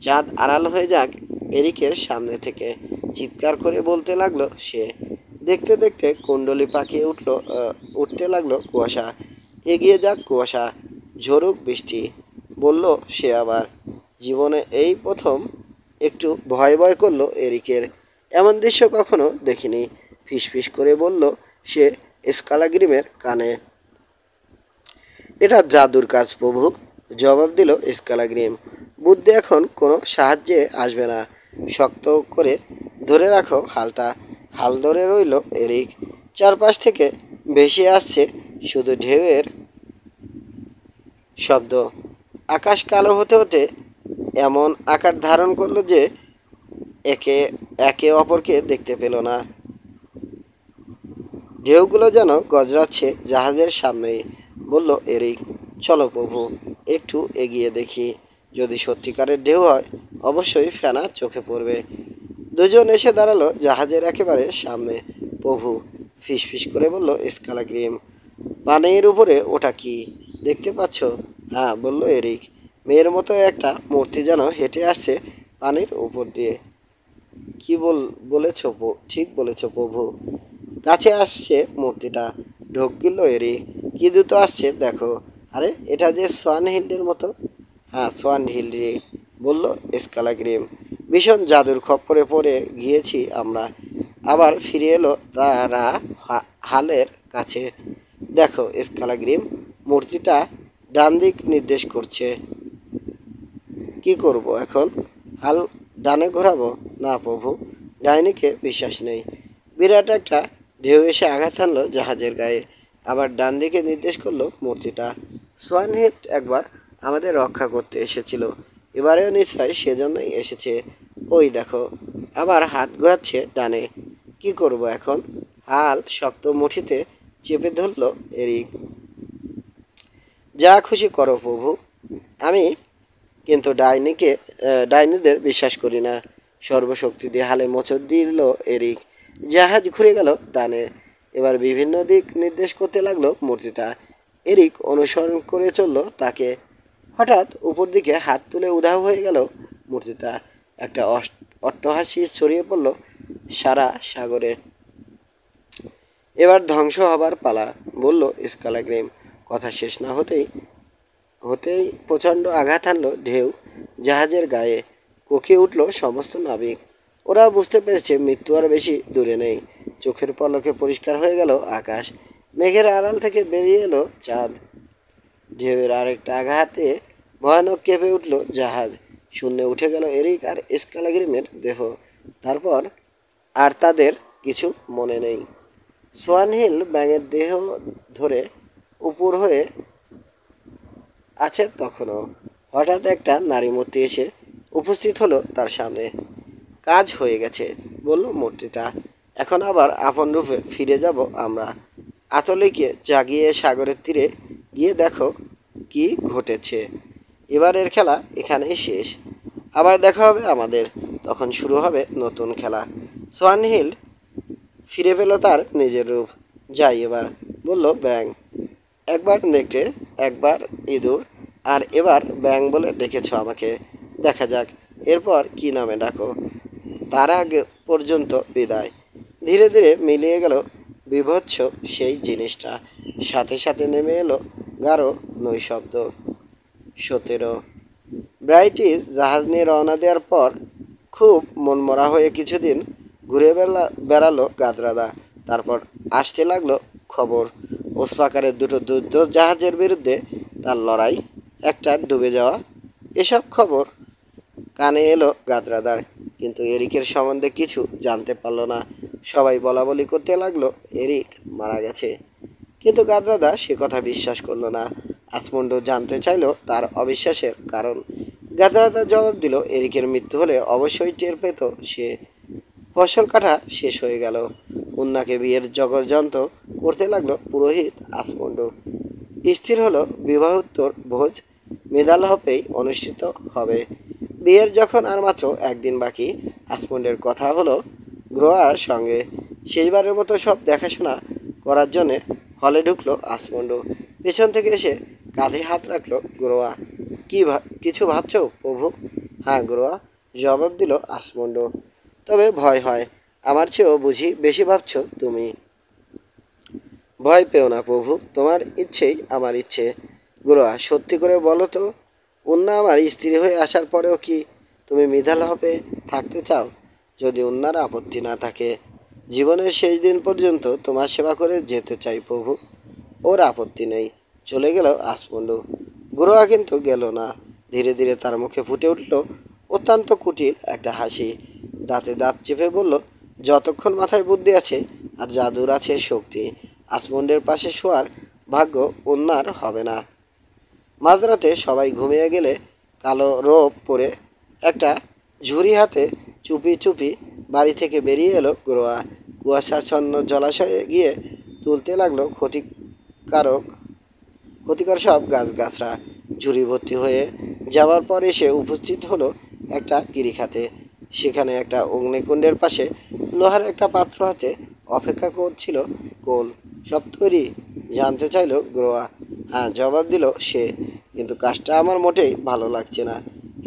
চাঁদ আড়াল হয়ে যাক এরিকের সামনে থেকে, চিৎকার করে বলতে লাগলো সে। দেখতে দেখতে কুণ্ডলি পাকিয়ে উঠতে লাগলো কুয়াশা। এগিয়ে যাক কুয়াশা, ঝরুক বৃষ্টি, বলল সে আবার। জীবনে এই প্রথম একটু ভয় ভয় করলো এরিকের। এমন দৃশ্য কখনো দেখিনি। ফিসফিস করে বলল সে স্কালাগ্রিমের কানে। এটা জাদুর কাজ প্রভু, জবাব দিল স্কালাগ্রিম। বুদ্ধি এখন কোনো সাহায্যে আসবে না। শক্ত করে ধরে রাখো হালটা। হাল ধরে রইল এরিক। চারপাশ থেকে ভেসে আসছে শুধু ঢেউয়ের শব্দ। আকাশ কালো হতে হতে এমন আকার ধারণ করলো যে একে একে অপরকে দেখতে পেল না। ঢেউগুলো যেন গজরাচ্ছে জাহাজের সামনেই। বলল এরিক, চলো প্রভু, একটু এগিয়ে দেখি। যদি সত্যিকারের ঢেউ হয় অবশ্যই ফেনা চোখে পড়বে। দুজন এসে দাঁড়ালো জাহাজের একেবারে সামনে। প্রভু, ফিসফিস করে বলল স্কালাগ্রিম। পানির উপরে ওটা কি দেখতে পাচ্ছ? হ্যাঁ, বলল এরিক। মেয়ের মতো একটা মূর্তি যেন হেঁটে আসছে পানির উপর দিয়ে। কি বলেছ? ঠিক বলেছ প্রভু। কাছে আসছে মূর্তিটা। ঢোক গিলল এরিক। কি দ্রুত আসছে দেখো। আরে, এটা যে সোয়ানহিল্ডের মতো। হ্যাঁ, সোয়ানহিল্ড রে, বলল স্কালাগ্রিম। ভীষণ জাদুর খপ্পরে পড়ে গিয়েছি আমরা। আবার ফিরে এলো তারা হালের কাছে। দেখো স্কালাগ্রিম, মূর্তিটা ডান দিক নির্দেশ করছে। কি করব এখন? হাল ডানে ঘোরাবো? না প্রভু, ডাইনিকে বিশ্বাস নেই। বিরাট একটা ঢেউ এসে আঘাত আনলো জাহাজের গায়ে। আবার ডান দিকে নির্দেশ করলো মূর্তিটা। সোয়ানহিল্ড একবার আমাদের রক্ষা করতে এসেছিল, এবারেও নিশ্চয় সেজন্যই এসেছে। ওই দেখো, আবার হাত ঘোরাচ্ছে ডানে। কি করব এখন? হাল শক্ত মুঠিতে চেপে ধরল এরিক। যা খুশি করো প্রভু, আমি কিন্তু ডাইনিদের বিশ্বাস করি না। সর্বশক্তি দিয়ে হালে মোচড় দিল এরিক। জাহাজ ঘুরে গেল ডানে। এবার বিভিন্ন দিক নির্দেশ করতে লাগলো মূর্তিটা। এরিক অনুসরণ করে চলল তাকে। হঠাৎ উপর দিকে হাত তুলে উধাও হয়ে গেল মূর্তিটা। একটা অট্টহাসি ছড়িয়ে পড়ল সারা সাগরে। এবার ধ্বংস হবার পালা, বলল স্কালাগ্রিম। কথা শেষ না হতেই প্রচণ্ড আঘাত আনলো ঢেউ জাহাজের গায়ে। কোঁকিয়ে উঠল সমস্ত নাবিক। ওরা বুঝতে পেরেছে মৃত্যু আর বেশি দূরে নেই। চোখের পলকে পরিষ্কার হয়ে গেল আকাশ। মেঘের আড়াল থেকে বেরিয়ে এলো চাঁদ। ঢেউয়ের আরেকটা আঘাতে ভয়ানক কেঁপে উঠল জাহাজ। শূন্যে উঠে গেল এরিক আর স্কালাগ্রিমের দেহ। তারপর আর তাদের কিছু মনে নেই। সোয়ানহিল্ড ব্যাঙের দেহ ধরে উপর হয়ে আছে তখনও। হঠাৎ একটা নারী মূর্তি এসে উপস্থিত হলো তার সামনে। কাজ হয়ে গেছে, বলল মূর্তিটা। এখন আবার আপন রূপে ফিরে যাব আমরা। আতলিকে জাগিয়ে সাগরের তীরে গিয়ে দেখো কি ঘটেছে। এবারের খেলা এখানেই শেষ। আবার দেখা হবে আমাদের, তখন শুরু হবে নতুন খেলা। সোয়ানহিল্ড ফিরে পেল তার নিজের রূপ। যাই এবার, বলল ব্যাঙ। একবার নেকড়ে, একবার ইঁদুর, আর এবার ব্যাঙ বলে ডেকেছ আমাকে। দেখা যাক এরপর কি নামে ডাকো। তার আগে পর্যন্ত বিদায়। ধীরে ধীরে মিলিয়ে গেল বিভৎস সেই জিনিসটা। সাথে সাথে নেমে এলো গাঢ় নৈশব্দ। 17। ব্রাইটিশ জাহাজ নিয়ে রওনা দেওয়ার পর খুব মনমরা হয়ে কিছুদিন ঘুরে বেড়ালো গাদরাদা। তারপর আসতে লাগলো খবর ওসপাকারের দুটো যুদ্ধ জাহাজের বিরুদ্ধে তার লড়াই, একটা ডুবে যাওয়া। এসব খবর কানে এলো গাদরাদার। কিন্তু এরিকের সম্বন্ধে কিছু জানতে পারলো না। সবাই বলা বলি করতে লাগলো এরিক মারা গেছে, কিন্তু গাদ্রাদা সে কথা বিশ্বাস করলো না। আসমুন্ডু জানতে চাইলো তার অবিশ্বাসের কারণ। গাদ্রাদা জবাব দিল এরিকের মৃত্যু হলে অবশ্যই টের পেত সে। ফসল কাটা শেষ হয়ে গেল। উন্নাকে বিয়ের জগরযন্ত্র করতে লাগলো পুরোহিত আসমুন্ডু। স্থির হলো বিবাহোত্তর ভোজ মেদালহপেই অনুষ্ঠিত হবে। বিয়ের যখন আর মাত্র একদিন বাকি, আসমুন্ডের কথা হলো গ্রোয়ার সঙ্গে। শেষবারের মতো সব দেখাশোনা করার জন্যে হলে ঢুকলো আসমুন্ডু। পেছন থেকে এসে কাঁধে হাত রাখলো গ্রোয়া। কিছু ভাবছো প্রভু? হ্যাঁ গ্রোয়া, জবাব দিল আসমুন্ডু। তবে ভয় হয়, আমার চেয়েও বুঝি বেশি ভাবছো তুমি। ভয় পেও না প্রভু, তোমার ইচ্ছেই আমার ইচ্ছে। গ্রোয়া, সত্যি করে বলো তো, উন্না আমার স্ত্রী হয়ে আসার পরেও কি তুমি মিধালহপে থাকতে চাও? যদি উন্নার আপত্তি না থাকে, জীবনের শেষ দিন পর্যন্ত তোমার সেবা করে যেতে চাই প্রভু। ওর আপত্তি নেই। চলে গেল আসমুন্ডু। গ্রোয়া কিন্তু গেল না। ধীরে ধীরে তার মুখে ফুটে উঠল অত্যন্ত কুটিল একটা হাসি। দাঁতে দাঁত চেপে বলল, যতক্ষণ মাথায় বুদ্ধি আছে আর জাদুর আছে শক্তি, আসমুন্ডের পাশে শোয়ার ভাগ্য উন্নার হবে না। মাঝরাতে সবাই ঘুমিয়ে গেলে কালো রোপ পরে একটা ঝুড়ি হাতে চুপি চুপি বাড়ি থেকে বেরিয়ে এলো গ্রোয়া। কুয়াশাচ্ছন্ন জলাশয়ে গিয়ে তুলতে লাগলো ক্ষতিকর সব গাছগাছরা। ঝুড়ি ভর্তি হয়ে যাওয়ার পর এসে উপস্থিত হলো একটা গিরিখাতে। সেখানে একটা অগ্নিকুণ্ডের পাশে লোহার একটা পাত্র হাতে অপেক্ষা করছিল কোল। সব তৈরি? জানতে চাইলো গ্রোয়া। হ্যাঁ, জবাব দিল সে, কিন্তু কাজটা আমার মোটেই ভালো লাগছে না।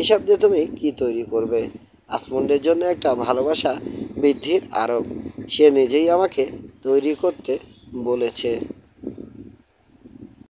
এসব দিয়ে তুমি কি তৈরি করবে? আসমুন্ডের জন্য একটা ভালোবাসা বৃদ্ধির আরোপ। সে নিজেই আমাকে তৈরি করতে বলেছে।